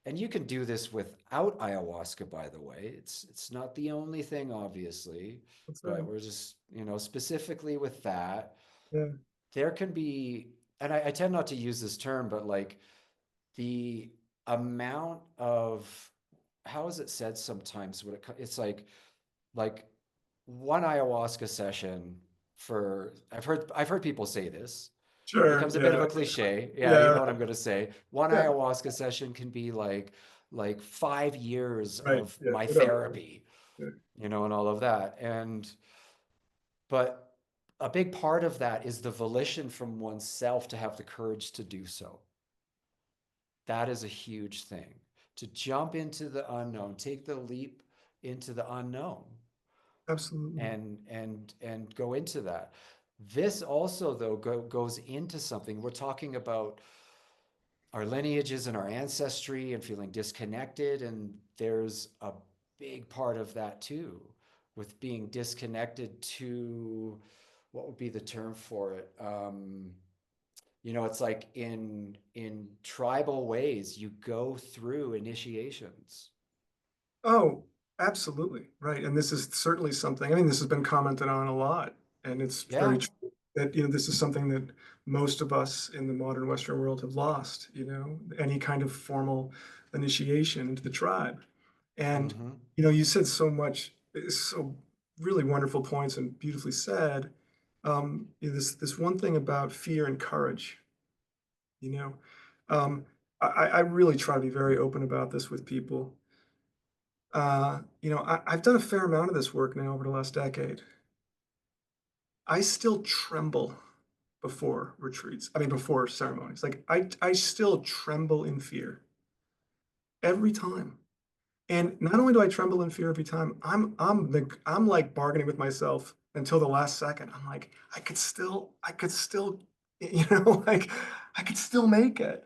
and you can do this without ayahuasca, by the way. It's not the only thing, obviously, That's but right. we're just, specifically with that, Yeah. there can be, and I tend not to use this term, but like the amount of, how is it said sometimes when it's like one ayahuasca session for, I've heard people say this. It Sure. becomes a bit of Yeah. a cliche. Yeah, you Yeah. know what I'm going to say. One Yeah. ayahuasca session can be like 5 years Right. of Yeah. my Whatever. therapy, Yeah. and all of that. And but a big part of that is the volition from oneself to have the courage to do so. That is a huge thing. To jump into the unknown, take the leap into the unknown. Absolutely. and go into that. This also though goes into something we're talking about, our lineages and our ancestry and feeling disconnected, and there's a big part of that too, with being disconnected to, what would be the term for it, it's like in tribal ways you go through initiations. Oh, absolutely. Right. And this is certainly something, I mean, this has been commented on a lot, and it's Yeah. very true that, this is something that most of us in the modern Western world have lost, any kind of formal initiation into the tribe. And, Mm-hmm. you said so much, so really wonderful points and beautifully said. This one thing about fear and courage, you know, um, I really try to be very open about this with people. I've done a fair amount of this work now over the last decade. I still tremble before retreats. I mean, before ceremonies. Like I still tremble in fear every time. And not only do I tremble in fear every time, I'm like bargaining with myself until the last second. I'm like, I could still, like I could still make it.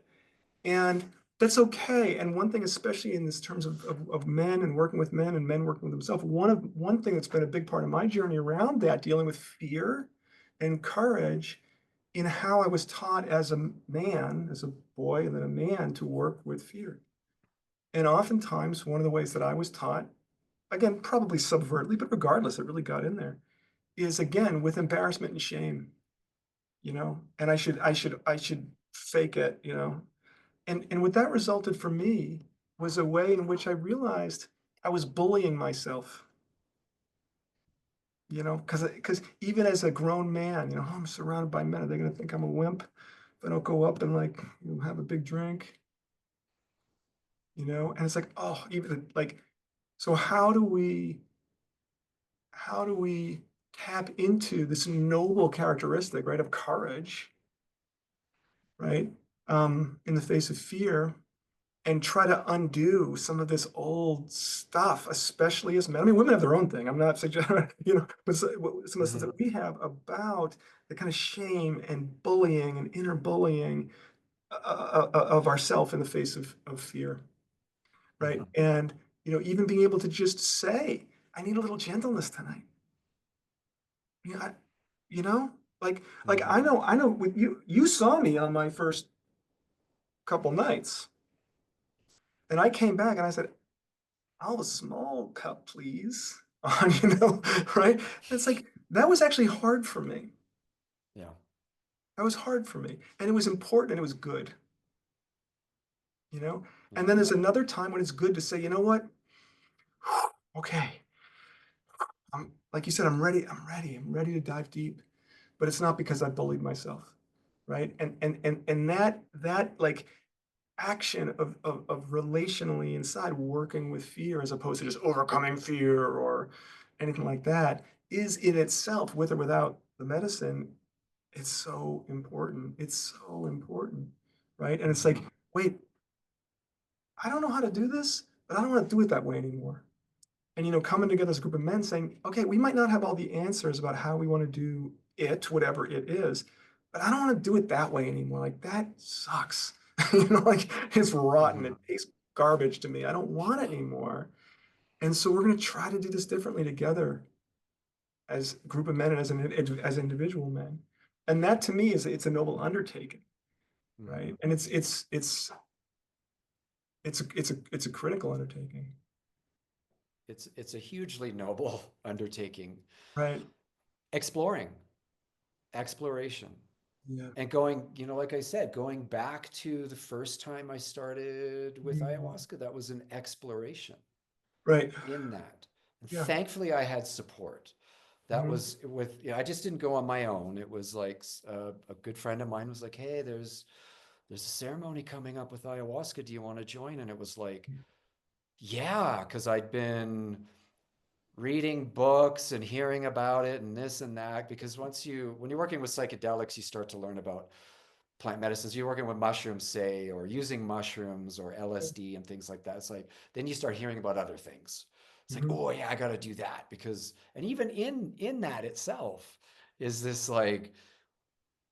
And that's okay. And one thing, especially in this terms of men and working with men and men working with themselves, one thing that's been a big part of my journey around that, dealing with fear and courage, in how I was taught as a man, as a boy, and then a man, to work with fear. And oftentimes, one of the ways that I was taught, again, probably subvertly, but regardless, it really got in there, is again with embarrassment and shame, and I should fake it, and what that resulted for me was a way in which I realized I was bullying myself, because even as a grown man, oh, I'm surrounded by men. Are they going to think I'm a wimp if I don't go up and like have a big drink? And it's like, oh, even like, so how do we tap into this noble characteristic, right, of courage, right, in the face of fear, and try to undo some of this old stuff, especially as men. I mean, women have their own thing. I'm not suggesting, but some of the stuff Mm-hmm. that we have about the kind of shame and bullying and inner bullying of ourself in the face of fear, right? Mm-hmm. And, even being able to just say, I need a little gentleness tonight. You know, I, you know, like Mm-hmm. I know with you saw me on my first couple nights, and I came back and I said, I'll have a small cup, please. Right? And it's like that was actually hard for me. Yeah. That was hard for me. And it was important and it was good, Yeah. And then there's another time when it's good to say, you know what? Okay. I'm like you said, I'm ready to dive deep. But it's not because I bullied myself. Right. And that like action of relationally inside working with fear as opposed to just overcoming fear or anything like that is in itself, with or without the medicine, it's so important. It's so important. Right. And it's Mm-hmm. like, wait, I don't know how to do this, but I don't want to do it that way anymore. And coming together as a group of men saying, okay, we might not have all the answers about how we want to do it, whatever it is, but I don't want to do it that way anymore. Like that sucks. Like it's rotten. Mm-hmm. It tastes garbage to me. I don't want it anymore. And so we're going to try to do this differently together as a group of men and as individual men. And that to me is it's a noble undertaking, Mm-hmm. right? And it's a critical undertaking, It's a hugely noble undertaking. right? Exploring, exploration, Yeah. and going, like I said, going back to the first time I started with Mm. ayahuasca, that was an exploration Right. in that. And Yeah. thankfully, I had support. That Mhm. was with, I just didn't go on my own. It was like a good friend of mine was like, hey, there's a ceremony coming up with ayahuasca. Do you want to join? And it was like, yeah, because I'd been reading books and hearing about it and this and that. Because when you're working with psychedelics, you start to learn about plant medicines. You're working with mushrooms, say, or using mushrooms or LSD and things like that. It's like then you start hearing about other things. It's like, oh yeah, I got to do that because, and even in that itself is this like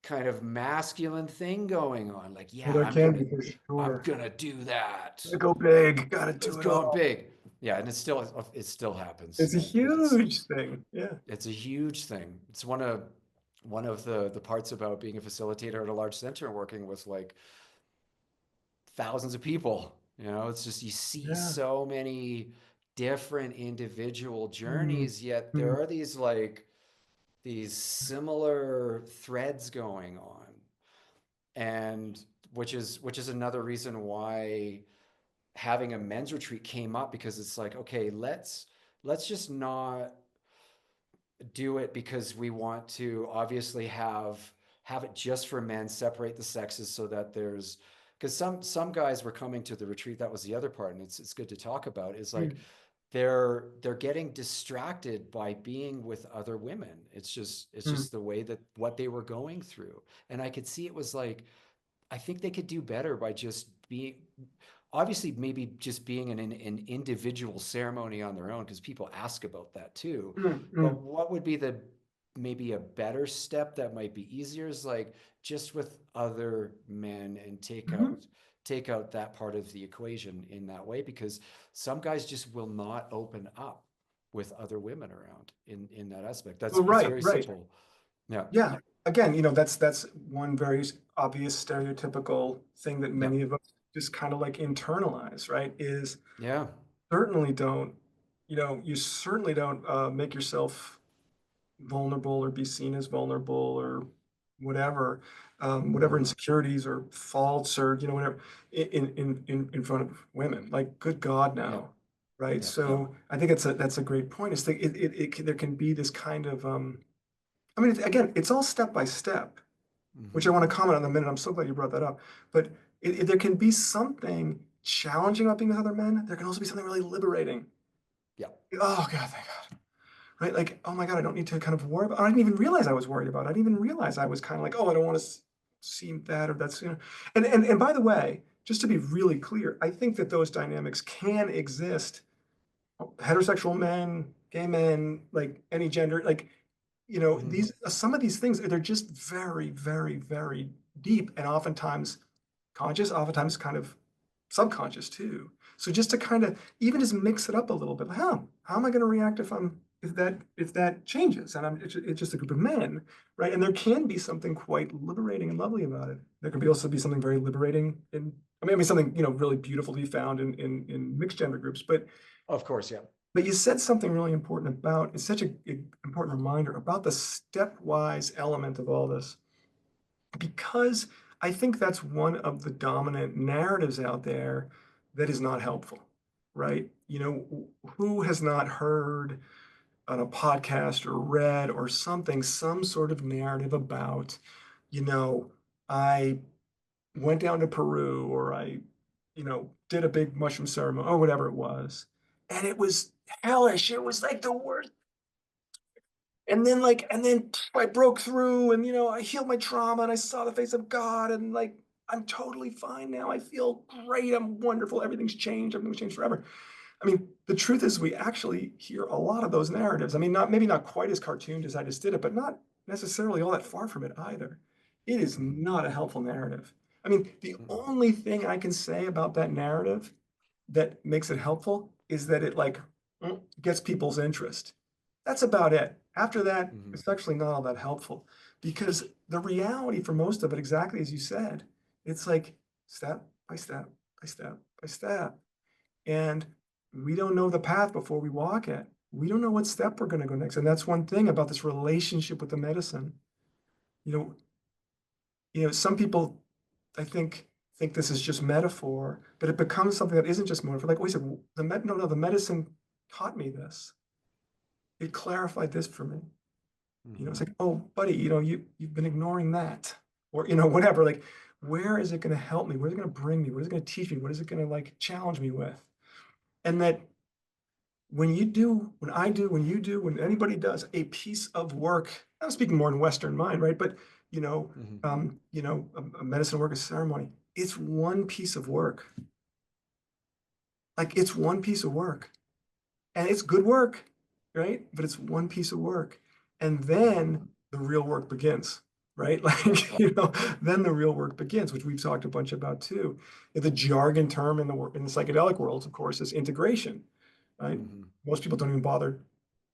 kind of masculine thing going on. Like, yeah, Well, there can be for I'm sure. gonna do that. Gotta go big, gotta Let's do it go all. big. Yeah, and it still happens. It's a huge thing. Yeah. It's a huge thing. It's one of the parts about being a facilitator at a large center and working with like thousands of people. You know, it's just you see Yeah. so many different individual Mm, journeys, yet mm, there are these similar threads going on. And which is another reason why having a men's retreat came up, because it's like, okay, let's just not do it because we want to obviously have it just for men, separate the sexes so that there's, because some guys were coming to the retreat, that was the other part, and it's good to talk about, is like mm, they're getting distracted by being with other women. It's mm, just the way that what they were going through. And I could see it was like, I think they could do better by just being, obviously maybe just being an individual ceremony on their own, because people ask about that too. mm, But mm, what would be the maybe a better step that might be easier is like just with other men and mhm. take out that part of the equation in that way, because some guys just will not open up with other women around in that aspect. That's Well, it's right, very right. simple. Yeah. Yeah. Again, that's one very obvious stereotypical thing that Yeah. many of us just kind of like internalize, right? Is Yeah. certainly don't, you certainly don't make yourself vulnerable or be seen as vulnerable or whatever, whatever Mm-hmm. insecurities or faults or whatever in front of women. Like, good God, Yeah. no, right? Yeah. Yeah. So I think that's a great point. It's like there can be this kind of I mean, again, it's all step by step, which Mm-hmm. I want to comment on in a minute. I'm so glad you brought that up. But there can be something challenging about being with other men. There can also be something really liberating. Yeah. Oh God, thank God. Right? Like, oh my God, I don't need to kind of worry about. I didn't even realize I was worried about it. I didn't even realize I was kind of like, oh, I don't want to seem that or that's. And by the way, just to be really clear, I think that those dynamics can exist. Heterosexual men, gay men, like any gender, like Mm-hmm. these some of these things, they're just very, very, very deep and oftentimes conscious, oftentimes kind of subconscious too. So just to kind of even just mix it up a little bit, like, how am I going to react if that changes and it's just a group of men, right? And there can be something quite liberating and lovely about it. There can be also be something very liberating in, I mean something really beautiful to be found in mixed gender groups, Of course. Yeah. but you said something really important about, it's such an important reminder about the stepwise element of all this, because I think that's one of the dominant narratives out there that is not helpful, right? Who has not heard on a podcast or read or something, some sort of narrative about, you know, I went down to Peru or I, did a big mushroom ceremony or whatever it was. And it was hellish. It was like the worst. And then I broke through and I healed my trauma and I saw the face of God and like I'm totally fine now. I feel great. I'm wonderful. Everything's changed. Everything's changed forever. I mean, the truth is we actually hear a lot of those narratives. I mean, maybe not quite as cartooned as I just did it, but not necessarily all that far from it either. It is Mm-hmm. not a helpful narrative. I mean, the Mm-hmm. only thing I can say about that narrative that makes it helpful is that it like gets people's interest. That's about it. After that, Mm-hmm. it's actually not all that helpful because the reality for most of it, exactly as you said, it's like step by step by step by step. And we don't know the path before we walk it. We don't know what step we're going to go next. And that's one thing about this relationship with the medicine. You know, some people, I think this is just metaphor, but it becomes something that isn't just metaphor. Like we said, no, the medicine taught me this. It clarified this for me. It's Mm-hmm. like, oh, buddy, you've been ignoring that, or whatever. Like, where is it going to help me? Where's it going to bring me? What is it going to teach me? What is it going to like challenge me with? And that when you do, when I do, when you do, when anybody does a piece of work, I'm speaking more in Western mind, right? But Mm-hmm. a medicine work, a ceremony, it's one piece of work. Like it's one piece of work. And it's good work, right? But it's one piece of work. And then the real work begins, right? Like, then the real work begins, which we've talked a bunch about too. The jargon term in the psychedelic world, of course, is integration, right? Mm-hmm. Most people don't even bother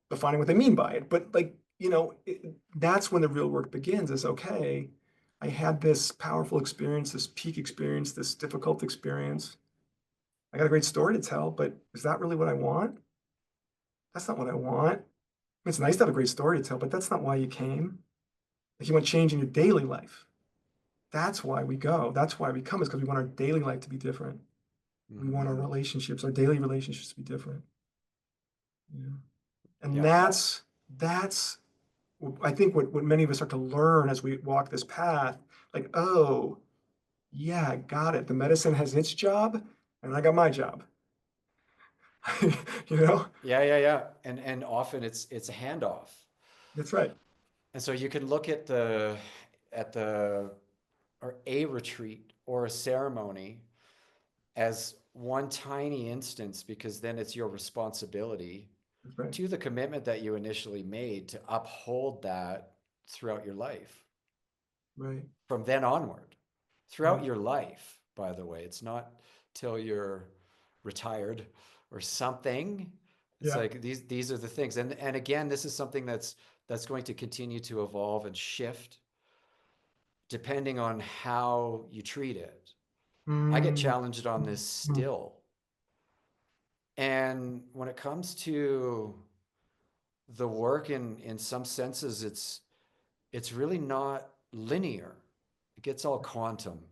defining what they mean by it. But like, that's when the real work begins is okay, I had this powerful experience, this peak experience, this difficult experience. I got a great story to tell, but is that really what I want? That's not what I want. It's nice to have a great story to tell, but that's not why you came. If you want change in your daily life, that's why we go. That's why we come, is because we want our daily life to be different. We Mm-hmm. want our relationships, our daily relationships to be different. Yeah. And Yeah. that's I think what many of us start to learn as we walk this path, like, oh, yeah, I got it. The medicine has its job, and I got my job. You know? Yeah, yeah, yeah. And often it's a handoff. That's right. And so you can look at the or a retreat or a ceremony as one tiny instance, because then it's your responsibility That's right. to the commitment that you initially made to uphold that throughout your life Right. from then onward. Throughout Right. your life, by the way, it's not till you're retired or something. It's Yeah. like these are the things. And again, this is something that's going to continue to evolve and shift depending on how you treat it. I get Mm. challenged on this Mm. still. And when it comes to the work in some senses, it's really not linear. It gets all quantum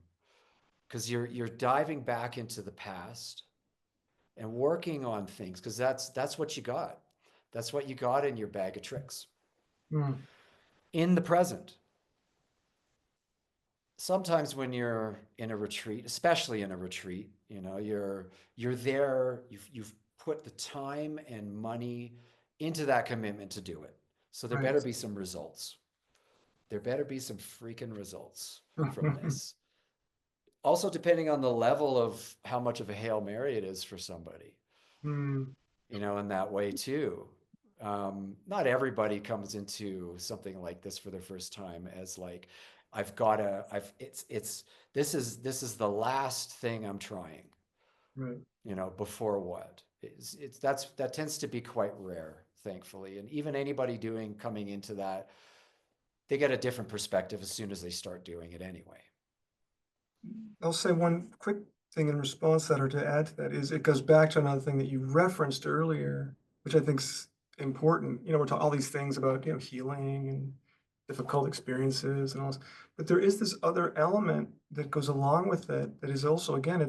because you're diving back into the past and working on things because that's what you got. That's what you got in your bag of tricks. Mm. In the present, sometimes when you're in a retreat, especially in a retreat, you're there, you've put the time and money into that commitment to do it. So there better Right. be some results. There better be some freaking results from this. Also, depending on the level of how much of a Hail Mary it is for somebody, Mm. in that way too. Not everybody comes into something like this for the first time as like, this is the last thing I'm trying, Right. before what? That tends to be quite rare, thankfully. And even anybody coming into that, they get a different perspective as soon as they start doing it anyway. I'll say one quick thing in response to that, or to add to that, is it goes back to another thing that you referenced earlier, which I think is important. We're talking all these things about, healing and difficult experiences and all this, but there is this other element that goes along with it that is also, again,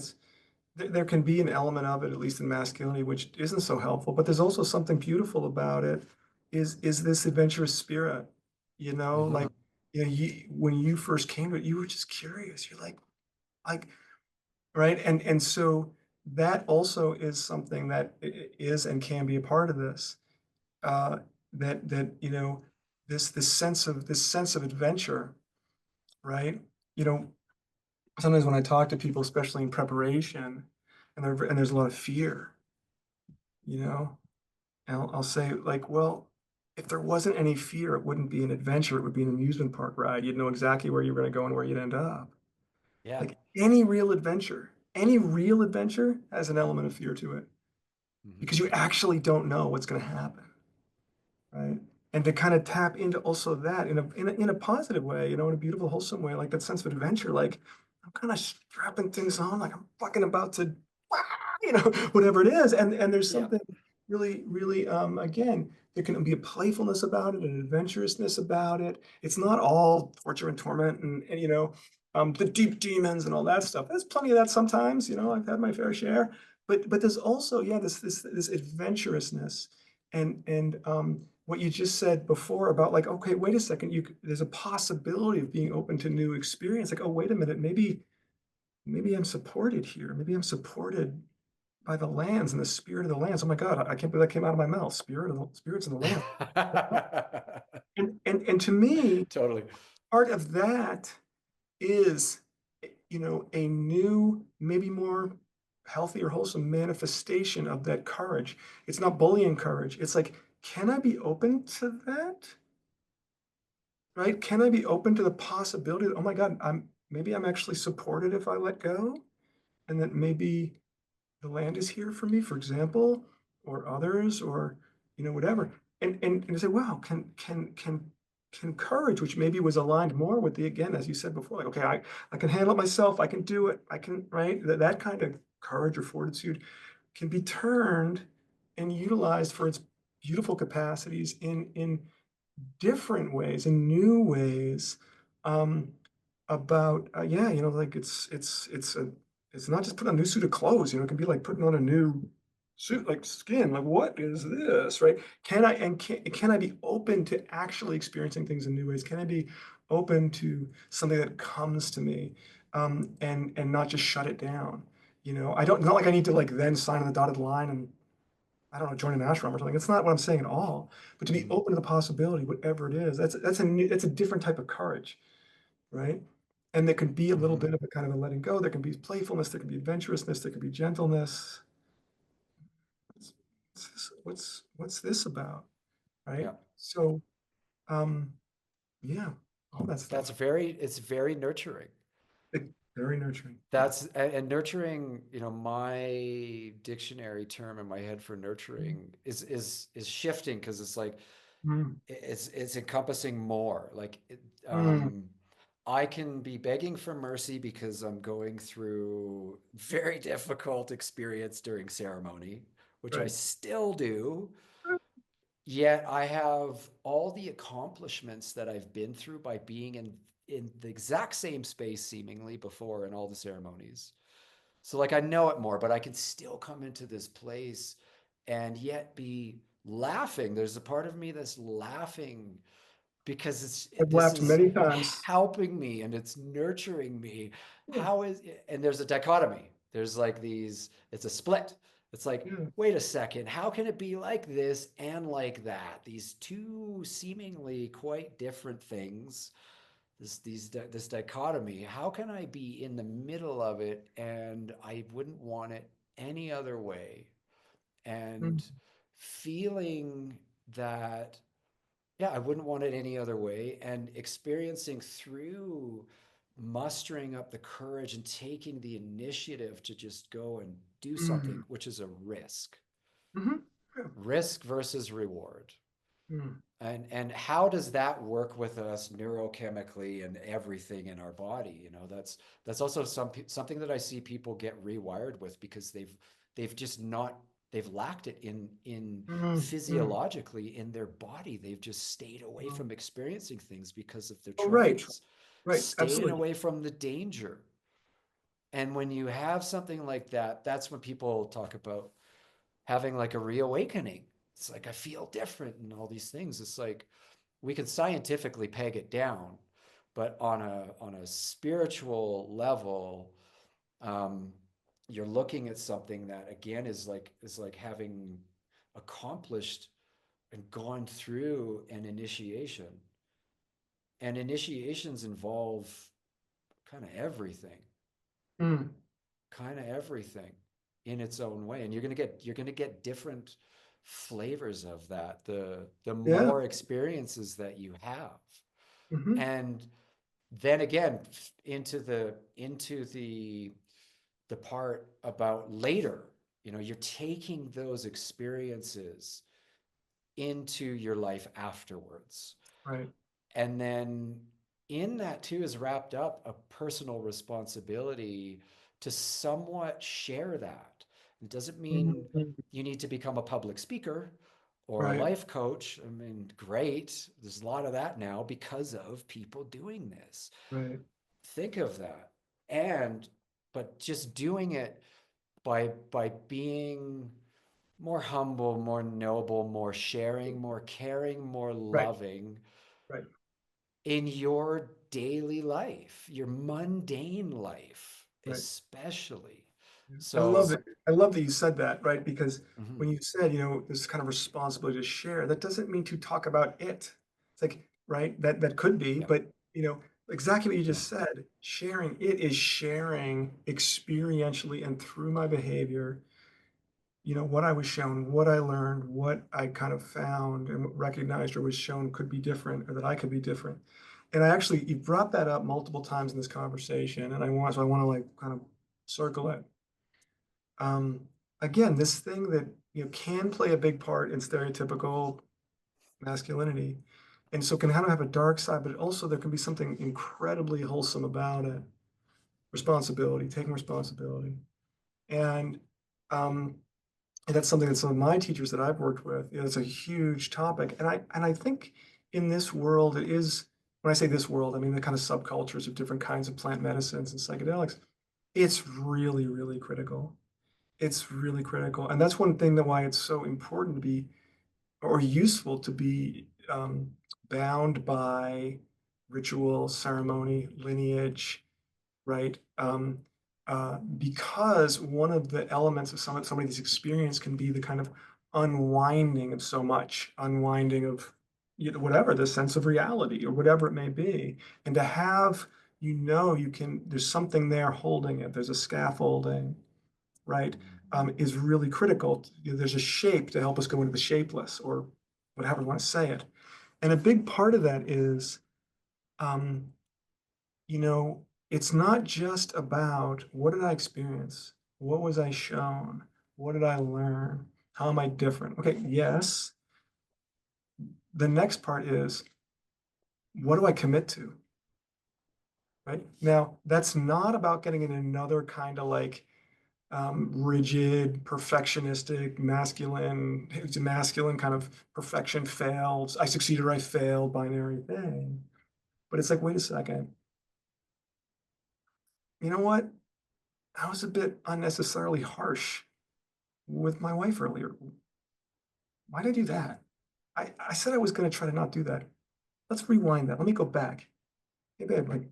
there can be an element of it, at least in masculinity, which isn't so helpful, but there's also something beautiful about it, is this adventurous spirit, Mm-hmm. like, when you first came to it, you were just curious. You're like, right? And so that also is something that is and can be a part of this. Uh, that this sense of adventure, right? You know, Sometimes when I talk to people, especially in preparation, and there's a lot of fear, you know, and I'll say like, well, if there wasn't any fear, it wouldn't be an adventure. It would be an amusement park ride. You'd know exactly where you're going to go and where you'd end up. Yeah. Like any real adventure has an element of fear to it Mm-hmm. because you actually don't know what's going to happen, right? And to kind of tap into also that in a positive way, in a beautiful, wholesome way, like that sense of adventure, like I'm kind of strapping things on, like I'm fucking about to, whatever it is. And there's Yeah. something really, really, again, there can be a playfulness about it, an adventurousness about it. It's not all torture and torment and the deep demons and all that stuff. There's plenty of that sometimes, I've had my fair share, but there's also, yeah, this adventurousness and what you just said before about like, okay, wait a second, there's a possibility of being open to new experience. Like, oh, wait a minute, maybe I'm supported here. Maybe I'm supported by the lands and the spirit of the lands. Oh my God, I can't believe that came out of my mouth. Spirits in the land. And to me, Totally. part of that is, a new, maybe more. healthy or wholesome manifestation of that courage. It's not bullying courage. It's like, can I be open to that? Right? Can I be open to the possibility that, oh my God, maybe I'm actually supported if I let go, and that maybe the land is here for me, for example, or others, or whatever. And you say, wow, can courage, which maybe was aligned more with the, again, as you said before, like, okay, I can handle it myself, I can do it, I can, right? That kind of courage or fortitude can be turned and utilized for its beautiful capacities in different ways, in new ways, um, about yeah, like it's not just putting on a new suit of clothes. It can be like putting on a new suit, like skin. Like, what is this, right? Can I be open to actually experiencing things in new ways? Can I be open to something that comes to me, and not just shut it down? I don't, not like I need to like then sign on the dotted line and, I don't know, join an ashram or something. It's not what I'm saying at all. But to be Mhm. open to the possibility, whatever it is, that's a different type of courage, right? And there can be a little Mhm. bit of a kind of a letting go. There can be playfulness. There can be adventurousness. There can be gentleness. What's this about, right? Yeah. So, um, yeah, all that That's stuff. it's very nurturing. Very nurturing. Yeah. That's and nurturing, my dictionary term in my head for nurturing is shifting because it's like Mm, it's encompassing more. Like mm, I can be begging for mercy because I'm going through very difficult experience during ceremony, which I right. still do. Yet I have all the accomplishments that I've been through by being in the exact same space seemingly before in all the ceremonies. So like I know it more, but I can still come into this place and yet be laughing. There's a part of me that's laughing because I've this laughed is many times. helping me and it's nurturing me. Yeah, How is and there's a dichotomy. There's like these, it's a split. It's like, yeah. wait a second, how can it be like this and like that? These two seemingly quite different things. This dichotomy. How can I be in the middle of it and I wouldn't want it any other way? Mm, And feeling that yeah, I wouldn't want it any other way. And experiencing through mustering up the courage and taking the initiative to just go and do mm, something, which is a risk. mhm, yeah, Risk versus reward. mm, And how does that work with us neurochemically and everything in our body? That's also something that I see people get rewired with because they've just not they've lacked it in mm, mm. physiologically in their body. They've just stayed away Wow. from experiencing things because of their Oh, right, traumas, right, staying absolutely. away from the danger. And when you have something like that, that's when people talk about having like a reawakening. It's like I feel different and all these things. It's like we can scientifically peg it down, but on a spiritual level, um, you're looking at something that again is like having accomplished and gone through an initiation. And initiations involve kind of everything, Mm, kind of everything in its own way. And you're gonna get different flavors of that the yeah. more experiences that you have. Mhm, And then again into the part about later, you're taking those experiences into your life afterwards. right. And then in that too is wrapped up a personal responsibility to somewhat share that. It doesn't mean Mhm, you need to become a public speaker or a right, life coach. I mean, great. There's a lot of that now because of people doing this. right, Think of that. And but just doing it by being more humble, more noble, more sharing, more caring, more right, loving right. in your daily life, your mundane life, Right. especially. Yeah. I love So, it. I love that you said that, right? Because mhm, when you said, this kind of responsibility to share, that doesn't mean to talk about it. It's like, right, that could be, yeah, but exactly what you Yeah. just said. Sharing, it is sharing experientially and through my behavior, what I was shown, what I learned, what I kind of found and recognized or was shown could be different or that I could be different. And you brought that up multiple times in this conversation, and so I want to like kind of circle it. Um, Again, this thing that can play a big part in stereotypical masculinity, and so can kind of have a dark side, but also there can be something incredibly wholesome about it. Responsibility, taking responsibility, and um, and that's something that some of my teachers that I've worked with, it's a huge topic. And I think in this world, it is, when I say this world, I mean the kind of subcultures of different kinds of plant medicines and psychedelics. It's really, really critical. It's really critical. And that's one thing that why it's so important to be, or useful to be bound by ritual, ceremony, lineage, right? Because one of the elements of some of these experience can be the kind of unwinding of so much, unwinding of whatever, the sense of reality or whatever it may be. And to have, there's something there holding it, there's a scaffolding, right? Is really critical. There's a shape to help us go into the shapeless or whatever you want to say it. And a big part of that is, um, it's not just about what did I experience? What was I shown? What did I learn? How am I different? Okay, yes. The next part is what do I commit to? Right now, that's not about getting in another kind of like rigid, perfectionistic, masculine kind of perfection failed. I succeeded or I failed binary thing. But it's like, wait a second. You know what? I was a bit unnecessarily harsh with my wife earlier. Why did I do that? I said I was going to try to not do that. Let's rewind that. Let me go back. Hey, babe, like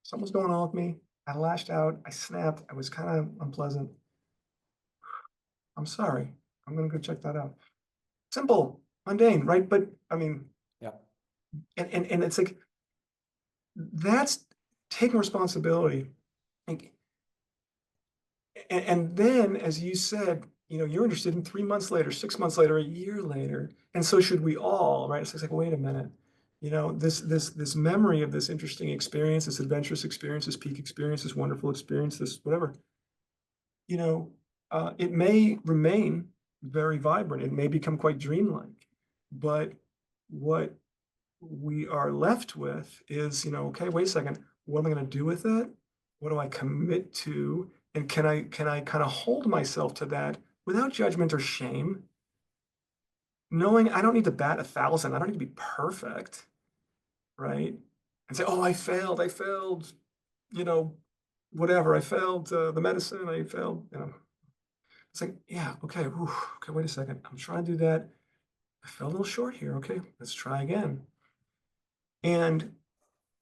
something was going on with me. I lashed out. I snapped. I was kind of unpleasant. I'm sorry. I'm going to go check that out. Simple, mundane, right? But I mean, Yeah. and it's like, that's taking responsibility. Like, and then, as you said, you're interested in 3 months later, 6 months later, a year later, and so should we all, right? So it's like, wait a minute, this memory of this interesting experience, this adventurous experience, this peak experience, this wonderful experience, this whatever, you know, it may remain very vibrant. It may become quite dreamlike, but what we are left with is, okay, wait a second, what am I going to do with it? What do I commit to? And can I kind of hold myself to that without judgment or shame, knowing I don't need to bat 1,000, I don't need to be perfect, right? And say, oh, I failed, you know, whatever, I failed the medicine, I failed, It's like, yeah, okay, whew, okay, wait a second, I'm trying to do that. I fell a little short here. Okay, let's try again. And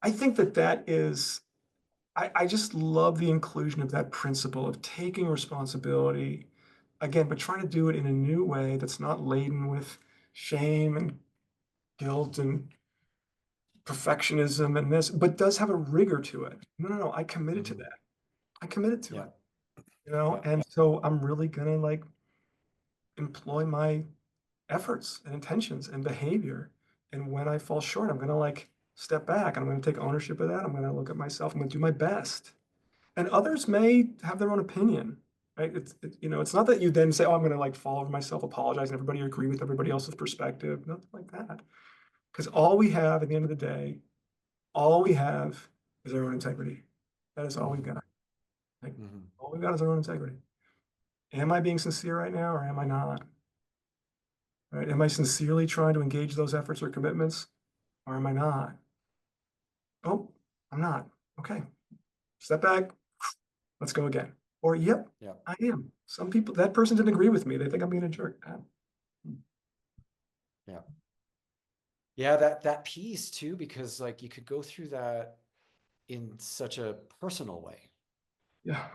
I think that is, I just love the inclusion of that principle of taking responsibility again, but trying to do it in a new way that's not laden with shame and guilt and perfectionism and this, but does have a rigor to it. No, no, no, I committed to Hmm. that. I committed to Yeah. it, Yeah. and so I'm really gonna like employ my efforts and intentions and behavior. And when I fall short, I'm gonna like step back and I'm gonna take ownership of that. I'm gonna look at myself. I'm gonna do my best. And others may have their own opinion, right? It's not that you then say, oh, I'm gonna like fall over myself, apologize, and everybody agree with everybody else's perspective. Nothing like that. Because all we have at the end of the day, all we have is our own integrity. That is all we've Hmm. got. Like, Hmm. all we've got is our own integrity. Am I being sincere right now or am I not? Right? Am I sincerely trying to engage those efforts or commitments or am I not? Oh, I'm not. Okay. Step back. Let's go again. Or, yep, Yeah. I am. Some people, that person didn't agree with me. They think I'm being a jerk. Yeah. Yeah, that piece too, because like you could go through that in such a personal way Yeah.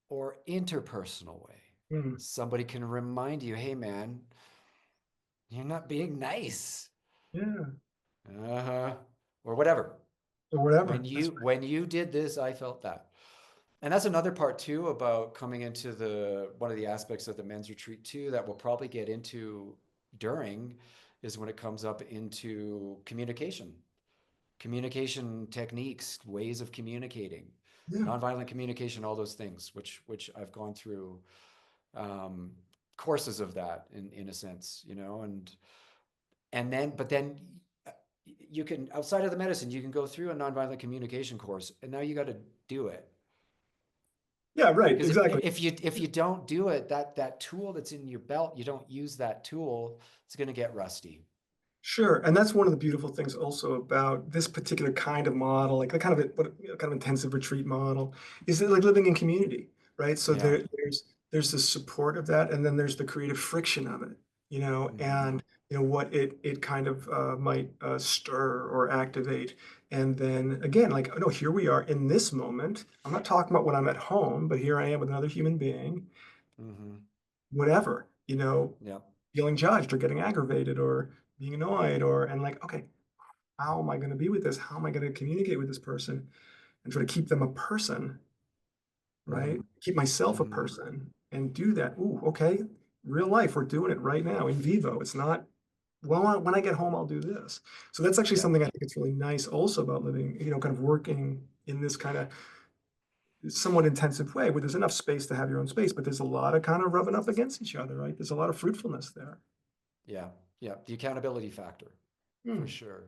or interpersonal way. Mm. Somebody can remind you, hey man, you're not being nice. Yeah. Uh-huh. or whatever. or whatever. That's When you did this, I felt that. And that's another part too about coming into the one of the aspects of the men's retreat too that we'll probably get into during is when it comes up into communication techniques, ways of communicating, right. Yeah. nonviolent communication, all those things, which I've gone through um, courses of that in a sense, you know, and then but then you can outside of the medicine, you can go through a nonviolent communication course, and now you got to do it. Yeah, right. Because Exactly. if you don't do it, that tool that's in your belt, you don't use that tool, it's going to get rusty. Sure, and that's one of the beautiful things also about this particular kind of model, like the kind of kind of intensive retreat model, is that like living in community, right? So Yeah. there's the support of that, and then there's the creative friction of it, Mm-hmm. and what it kind of might stir or activate, and then again, like, oh no, here we are in this moment. I'm not talking about when I'm at home, but here I am with another human being, Mm-hmm. whatever, Yeah. feeling judged or getting aggravated or being annoyed and like, okay, how am I going to be with this? How am I going to communicate with this person and try to keep them a person, Mm-hmm. right? Keep myself a Mm-hmm. person and do that. Ooh, okay. Real life, we're doing it right now in vivo. It's not, well, when I get home, I'll do this. So that's actually Yeah. something I think it's really nice also about living, kind of working in this kind of somewhat intensive way where there's enough space to have your own space, but there's a lot of kind of rubbing up against each other, right? There's a lot of fruitfulness there. Yeah. Yeah. The accountability factor for Hmm. sure.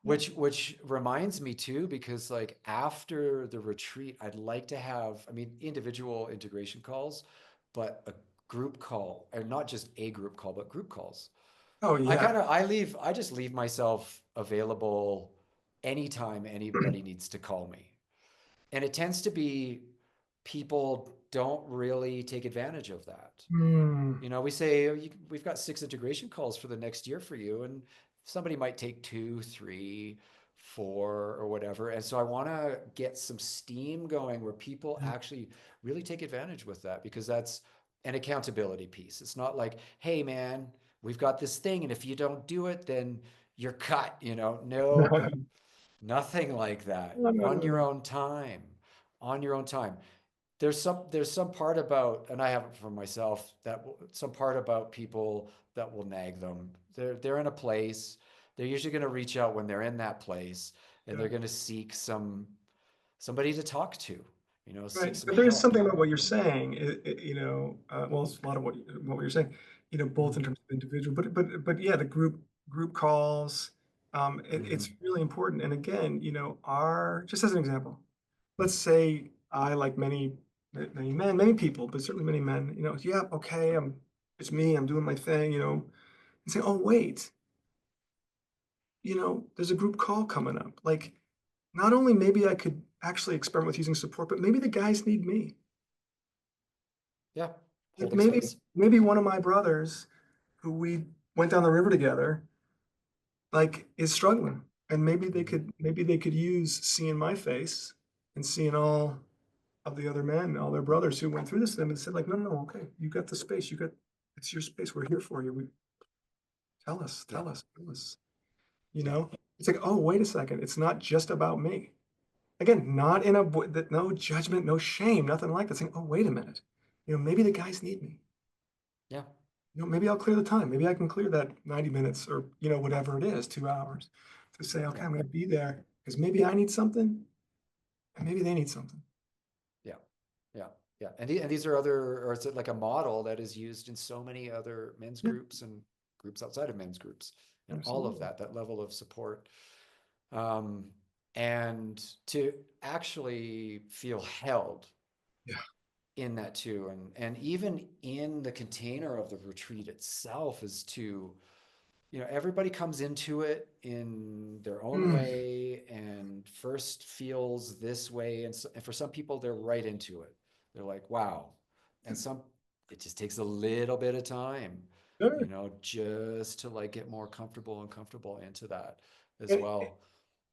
Which reminds me too, because like after the retreat, I'd like to have, I mean, individual integration calls, but a group call, or not just a group call, but group calls. Oh, yeah. I just leave myself available anytime anybody needs to call me. And it tends to be people don't really take advantage of that. Hmm. You know, we say we've got 6 integration calls for the next year for you, and somebody might take 2, 3, 4, or whatever. And so I want to get some steam going where people actually really take advantage with that because that's an accountability piece. It's not like, hey, man, we've got this thing, and if you don't do it, then you're cut. You know, nope, nothing like that. No, no, On no, your no. own time, on your own time. There's some part about, and I have it for myself, that some part about people that will nag them. They're in a place. They're usually going to reach out when they're in that place, and Yeah. they're going to seek somebody to talk to. You know, seek Right. some But there is help. something about what you're saying, well, it's a lot of what you're saying, both in Mm-hmm. terms of individual, but yeah, the group calls, Mm-hmm. it's really important. And again, just as an example, let's say I, like many men, many people, but certainly many men, yeah, okay, it's me, I'm doing my thing, and say, oh, wait, there's a group call coming up. Like, not only maybe I could actually experiment with using support, but maybe the guys need me. Yeah, Like holding maybe space. maybe one of my brothers who we went down the river together, like, is struggling. And Mm-hmm. maybe they could use seeing my face and seeing all of the other men, all their brothers who went through this to them and said, like, no, no, no, okay, you got the space, it's your space. We're here for you. Tell us, Yeah, tell us, tell us. yeah, It's like, oh, wait a second. It's not just about me. Again, not in a that no judgment, no shame, nothing like that. Saying, oh, wait a minute. Maybe the guys need me. yeah, Maybe I'll clear the time. Maybe I can clear that 90 minutes or, whatever it is, 2 hours to say, okay, yeah, I'm going to be there because maybe I need something and maybe they need something. yeah, yeah, yeah. And these are other, or it's like a model that is used in so many other men's Yeah, groups and groups outside of men's groups, and all of absolutely. that level of support. Um, and to actually feel held Yeah. in that too, and even in the container of the retreat itself is to, everybody comes into it in their own Mm, way and first feels this way, and for some people they're right into it, they're like, wow. And some, it just takes a little bit of time, sure. just to like get more comfortable and comfortable into that as And, well.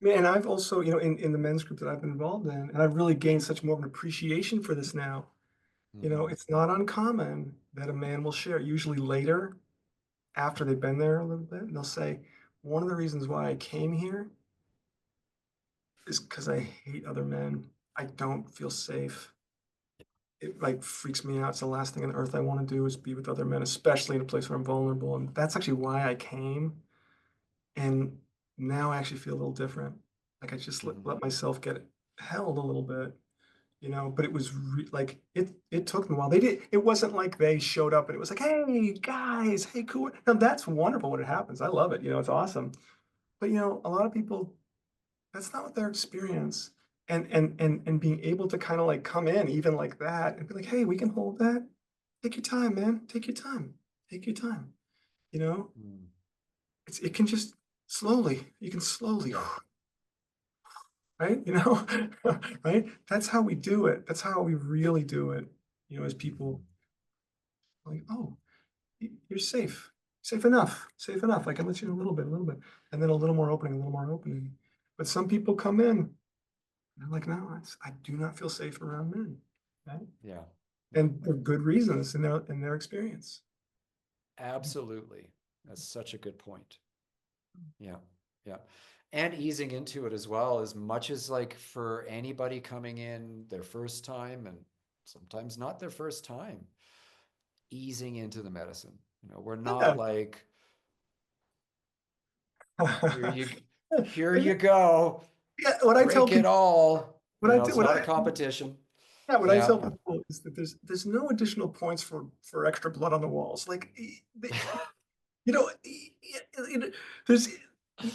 and I've also, in the men's group that I've been involved in, and I've really gained such more of an appreciation for this now. Mm-hmm. It's not uncommon that a man will share, usually later, after they've been there a little bit, and they'll say, one of the reasons why I came here is because I hate other men. I don't feel safe. It like freaks me out. It's the last thing on earth I want to do is be with other men, especially in a place where I'm vulnerable. And that's actually why I came. And now I actually feel a little different. Like I just Mhm. let myself get held a little bit, but it was like it took me a while. They did it wasn't like they showed up and it was like, hey guys, hey cool. Now that's wonderful when it happens. I love it. It's awesome. But a lot of people, that's not what their experience. And being able to kind of like come in even like that and be like, hey, we can hold that. Take your time, man. Take your time. Take your time. You know, Mm. it can just slowly, you can slowly, Yeah. right? Right? That's how we do it. That's how we really do it. As people Mhm. like, oh, you're safe, safe enough, safe enough. I can let you in a little bit, and then a little more opening, a little more opening. But some people come in, and they're like, no, I do not feel safe around men, right? Yeah. Yeah. And for good reasons in their experience. Absolutely. That's such a good point. Yeah. Yeah. And easing into it as well, as much as like for anybody coming in their first time and sometimes not their first time, easing into the medicine. We're not Yeah. like, here you here Yeah, you go, what I tell break it people, all. what I It's what not a I competition. yeah, what I Yeah. tell people is that there's no additional points for extra blood on the walls. Like you know, there's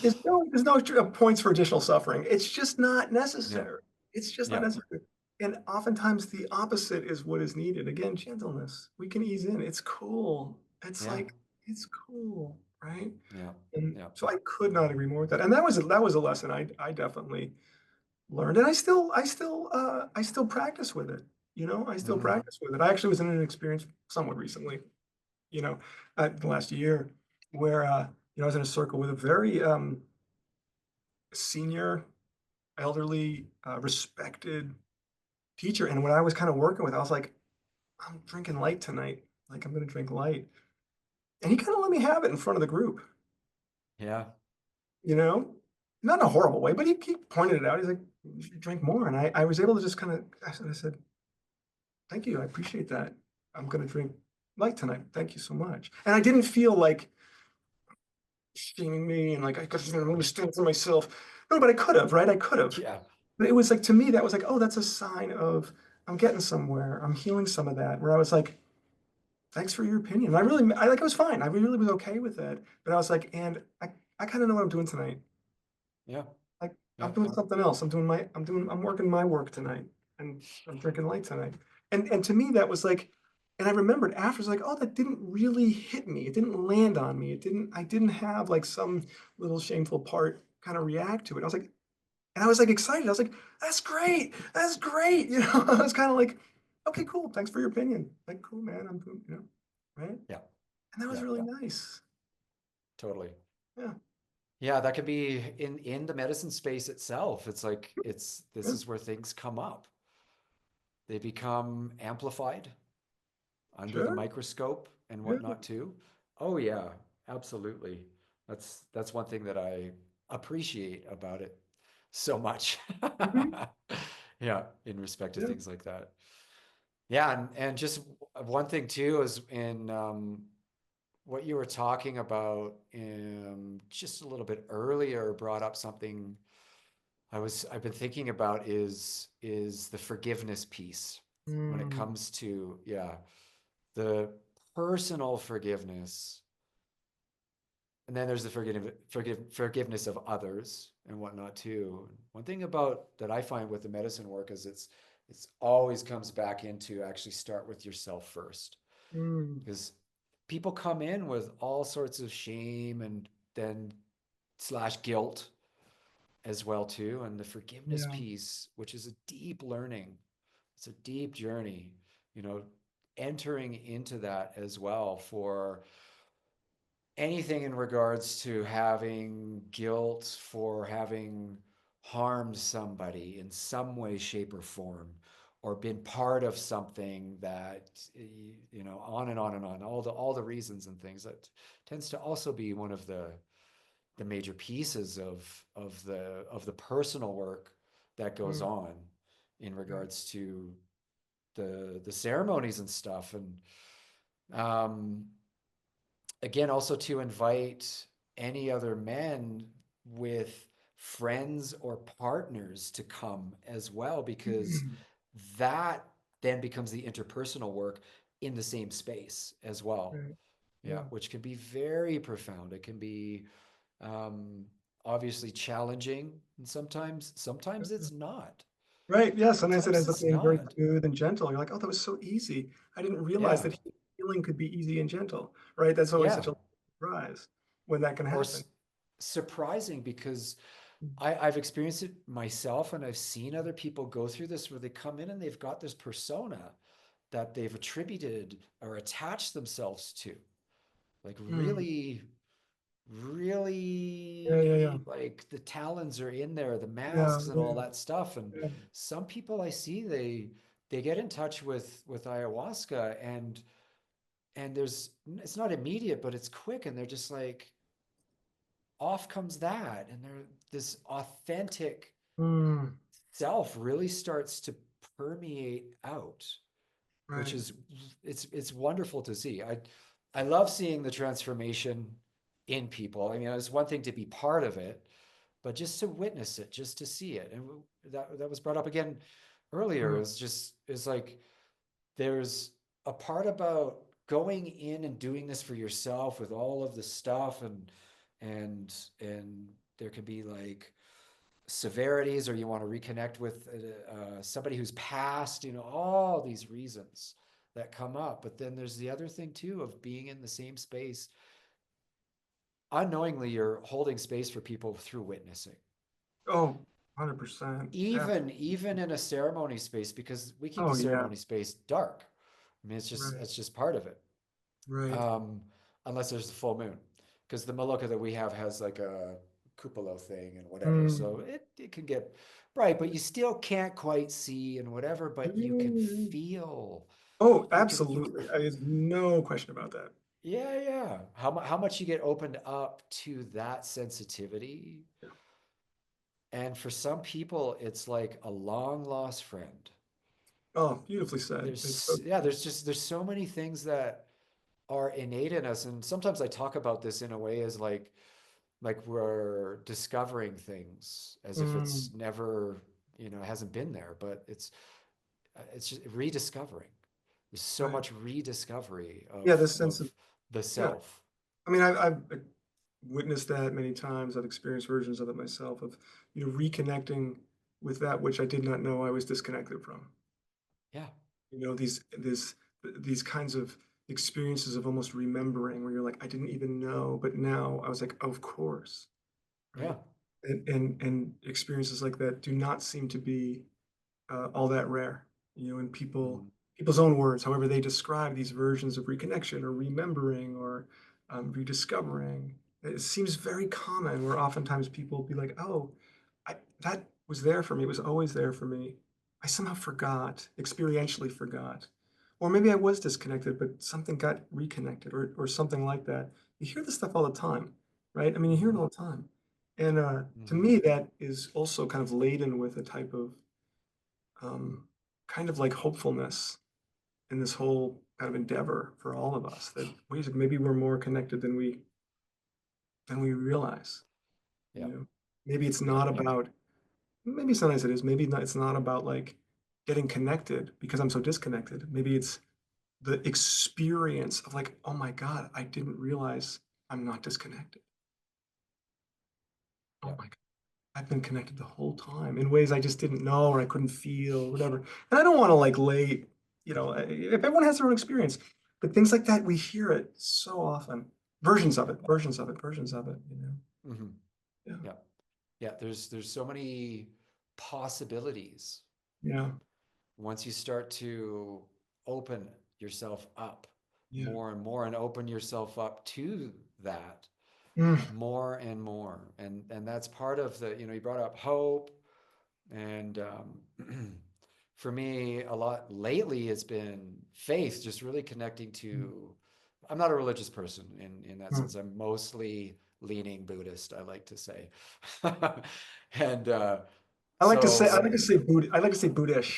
there's no extra points for additional suffering. It's just not Yeah. necessary. It's just not Yeah. necessary. And oftentimes the opposite is what is needed. Again, gentleness. We can ease in. It's cool. It's Yeah. like it's cool, right? Yeah. And Yeah. so I could not agree more with that. And that was a lesson I definitely learned. And I still practice with it. I still Hmm. practice with it. I actually was in an experience somewhat recently, you know, the last year where I was in a circle with a very senior, elderly, respected teacher. And when I was kind of working with, I was like, I'm drinking light tonight. Like I'm gonna drink light. And he kind of let me have it in front of the group, Yeah. you know? Not in a horrible way, but he pointed it out. He's like, you should drink more. And I was able to just kind of I said, thank you. I appreciate that. I'm gonna drink light tonight. Thank you so much. And I didn't feel like shaming me and like I got to stand for myself. No, but I could have, right? I could have. Yeah. But it was like to me, that was like, oh, that's a sign of I'm getting somewhere. I'm healing some of that. Where I was like, thanks for your opinion. And I was fine. I really was okay with it. But I was like, and I kind of know what I'm doing tonight. Yeah. Like I'm Yeah. doing something else. I'm working my work tonight and I'm drinking light tonight. And to me that was like, and I remembered after, it's like, oh, that didn't really hit me. It didn't land on me. I didn't have like some little shameful part kind of react to it. I was like excited. I was like, that's great. That's great. I was kind of like, okay, cool. Thanks for your opinion. Like, cool, man. I'm doing, right? Yeah. And that was Yeah. really nice. Totally. Yeah. Yeah, that could be in the medicine space itself. It's like this Yeah. is where things come up. They become amplified under the Sure. microscope and Yeah. whatnot too. Oh yeah, absolutely. That's one thing that I appreciate about it so much. Mhm. Yeah, in respect to Yeah. things like that. Yeah, and just one thing too is in what you were talking about just a little bit earlier brought up something I've been thinking about is the forgiveness piece when it Mm, comes to, yeah, the personal forgiveness, and then there's the forgiveness of others and whatnot too. One thing about that I find with the medicine work is it's always comes back into actually start with yourself first, mm, because people come in with all sorts of shame and then slash guilt as well too, and the forgiveness yeah. piece, which is a deep learning, it's a deep journey, you know entering into that as well for anything in regards to having guilt for having harmed somebody in some way, shape, or form, or been part of something that, on and on and on, all the reasons and things. That tends to also be one of the the major pieces of the personal work that goes Mm, on in yeah. regards to the ceremonies and stuff. And um, again, also to invite any other men with friends or partners to come as well, because Mm, that then becomes the interpersonal work in the same space as well. right. Yeah, Yeah. which can be very profound. It can be um, obviously challenging, and sometimes Yeah. it's not. Right. Yeah. Sometimes it Sometimes ends up it's being very not. smooth and gentle. You're like, oh, that was so easy. I didn't realize Yeah, that healing could be easy and gentle. Right. That's always yeah. such a surprise when that can Or happen. surprising, because Mm, I've experienced it myself, and I've seen other people go through this where they come in and they've got this persona that they've attributed or attached themselves to. Like mm, really, yeah. Yeah. Yeah. really, like the talons are in there, the Yeah. masks and all Yeah. that stuff. And Yeah. some people I see, they get in touch with ayahuasca, and there's it's not immediate, but it's quick, and they're just like, off comes that, and they're this authentic Mm, self really starts to permeate out, which right. is it's wonderful to see. I love seeing the transformation in people. I mean, it's one thing to be part of it, but just to witness it, just to see it. And that was brought up again earlier. Right. Is like there's a part about going in and doing this for yourself with all of the stuff, and there can be like severities, or you want to reconnect with somebody who's passed, all these reasons that come up. But then there's the other thing too of being in the same space. Unknowingly, you're holding space for people through witnessing, Oh, 100%. even in a ceremony space, because we keep the Oh, yeah. ceremony space dark. I mean, Right. it's just part of it. Right. um, Unless there's the full moon, because the Maloka that we have has like a cupola thing and whatever, so Mm. it can get bright, but you still can't quite see and whatever, but you can Mm. feel, Oh, you can absolutely. There's no question about that. yeah, yeah, how much you get opened up to that sensitivity. Yeah. And for some people it's like a long lost friend. Oh, beautifully said. It's so Yeah, there's so many things that are innate in us, and sometimes I talk about this in a way as like we're discovering things as if mm, it's never, hasn't been there, but it's just rediscovering. There's so right. much rediscovery Yeah, of this sense of of the yeah. self. I mean, I've witnessed that many times. I've experienced versions of it myself of, reconnecting with that which I did not know I was disconnected from. Yeah, These kinds of experiences of almost remembering where you're like, I didn't even know, but now I was like, of course, yeah. right? And experiences like that do not seem to be all that rare, in Mhm. people's own words, however they describe these versions of reconnection or remembering or rediscovering. It seems very common where oftentimes people be like, "Oh, that was there for me. It was always there for me. I somehow forgot, experientially forgot, or maybe I was disconnected, but something got reconnected, or something like that." You hear this stuff all the time, right? I mean, you hear it Mhm. all the time, and to Mhm. me, that is also kind of laden with a type of um, kind of like hopefulness in this whole kind of endeavor for all of us that maybe we're more connected than we realize. Yeah, Maybe it's not yeah, about, maybe sometimes it is, maybe not, it's not about like getting connected because I'm so disconnected. Maybe it's the experience of like, oh my God, I didn't realize I'm not disconnected. Oh yeah, my God, I've been connected the whole time in ways I just didn't know or I couldn't feel or whatever. And I don't want to like lay, if everyone has their own experience, but things like that, we hear it so often. Versions of yeah. it, versions of it, versions of it, Mhm. Yeah. Yeah, yeah. There's so many possibilities Yeah. once you start to open yourself up Yeah. more and more, and open yourself up to that Mm, more and more. And that's part of the, you brought up hope. And for me, a lot lately it's been faith, just really connecting mm, to, I'm not a religious person in that mm, sense. I'm mostly leaning Buddhist, I like to say. And I like to so say I like to say Buddhish.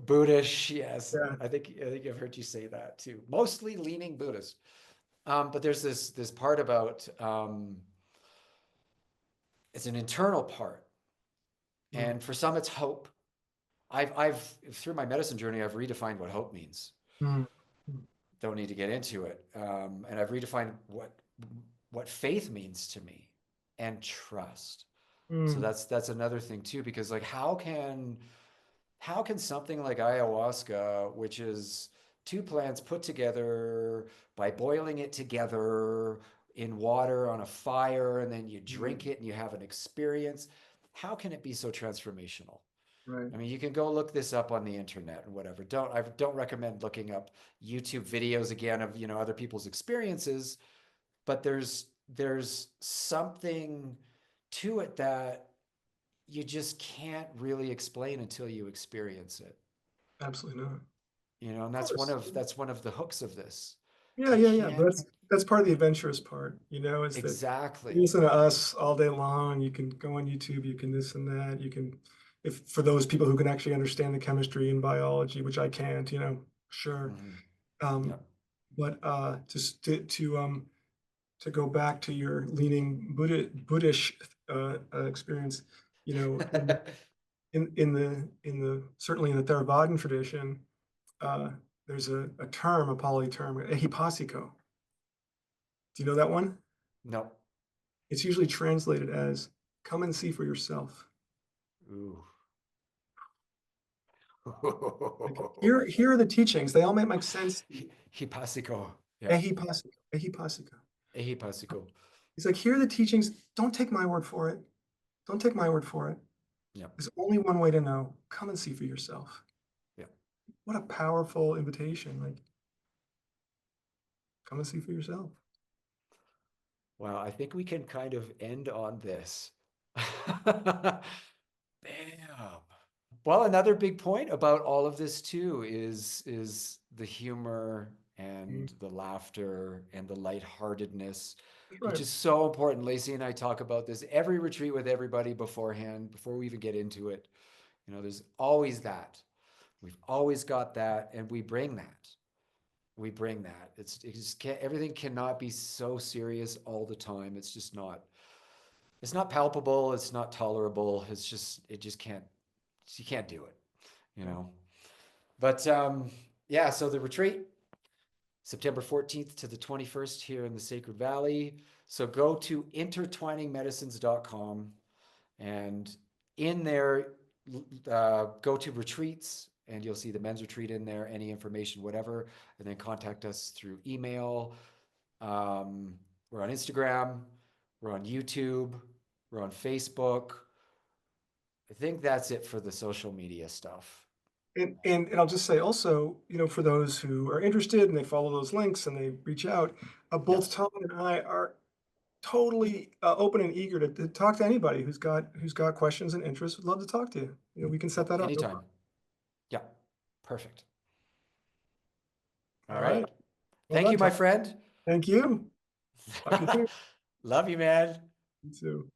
Buddhist, yes. Yeah. I think I've heard you say that too. Mostly leaning Buddhist. But there's this part about it's an internal part. Mm, And for some it's hope. I've through my medicine journey, I've redefined what hope means. mm, mm, Don't need to get into it. And I've redefined what faith means to me and trust. So mm, that's another thing too, because like how can something like ayahuasca, which is two plants put together by boiling it together in water on a fire, and then you drink mm, it and you have an experience, how can it be so transformational? right. I mean, you can go look this up on the internet and whatever. I don't recommend looking up YouTube videos again of, other people's experiences, but there's something to it that you just can't really explain until you experience it. Absolutely not. Of And course. that's one of the hooks of this. Yeah, You yeah, yeah. But can't that's part of the adventurous part, is that you exactly. listen to us all day long. You can go on YouTube, you can this and that. You can, if for those people who can actually understand the chemistry and biology, which I can't, sure. Mm-hmm. Um, Yep. but just to go back to your leaning Buddhish experience, you know, in in the certainly in the Theravadan tradition, uh, there's a term, a Pali term, ehipassiko. Do you know that one? No. It's usually translated as "come and see for yourself." Ooh. Like here are the teachings. They all make sense. Hipasico. Yeah. Ehipassiko, ehipassiko. Ehipasico. He's like, here are the teachings. Don't take my word for it. Don't take my word for it. Yeah. There's only one way to know. Come and see for yourself. Yeah. What a powerful invitation. Like, come and see for yourself. Wow, I think we can kind of end on this. Bam. Well, another big point about all of this too is the humor Mm, and the laughter and the lightheartedness, that's which right. is so important. Lacey and I talk about this every retreat with everybody beforehand, before we even get into it. There's always that. We've always got that, and we bring that. We bring that. It just can't, everything cannot be so serious all the time. It's just not. It's not palpable. It's not tolerable. It just can't. You can't do it. You Yeah. know. But yeah. So the retreat, September 14th to the 21st here in the Sacred Valley. So go to intertwiningmedicines.com, and in there, go to retreats, and you'll see the men's retreat in there, any information, whatever, and then contact us through email. We're on Instagram, we're on YouTube, we're on Facebook. I think that's it for the social media stuff. And I'll just say also, for those who are interested and they follow those links and they reach out, Yeah, both Todd and I are totally open and eager to talk to anybody who's got questions and interests. Would love to talk to you. We can set yep, that up. No anytime. problem. Yeah, perfect. All All right. right. Well Thank done, you, my Todd. friend. Thank you. Talk to you soon. Love you, man. You too.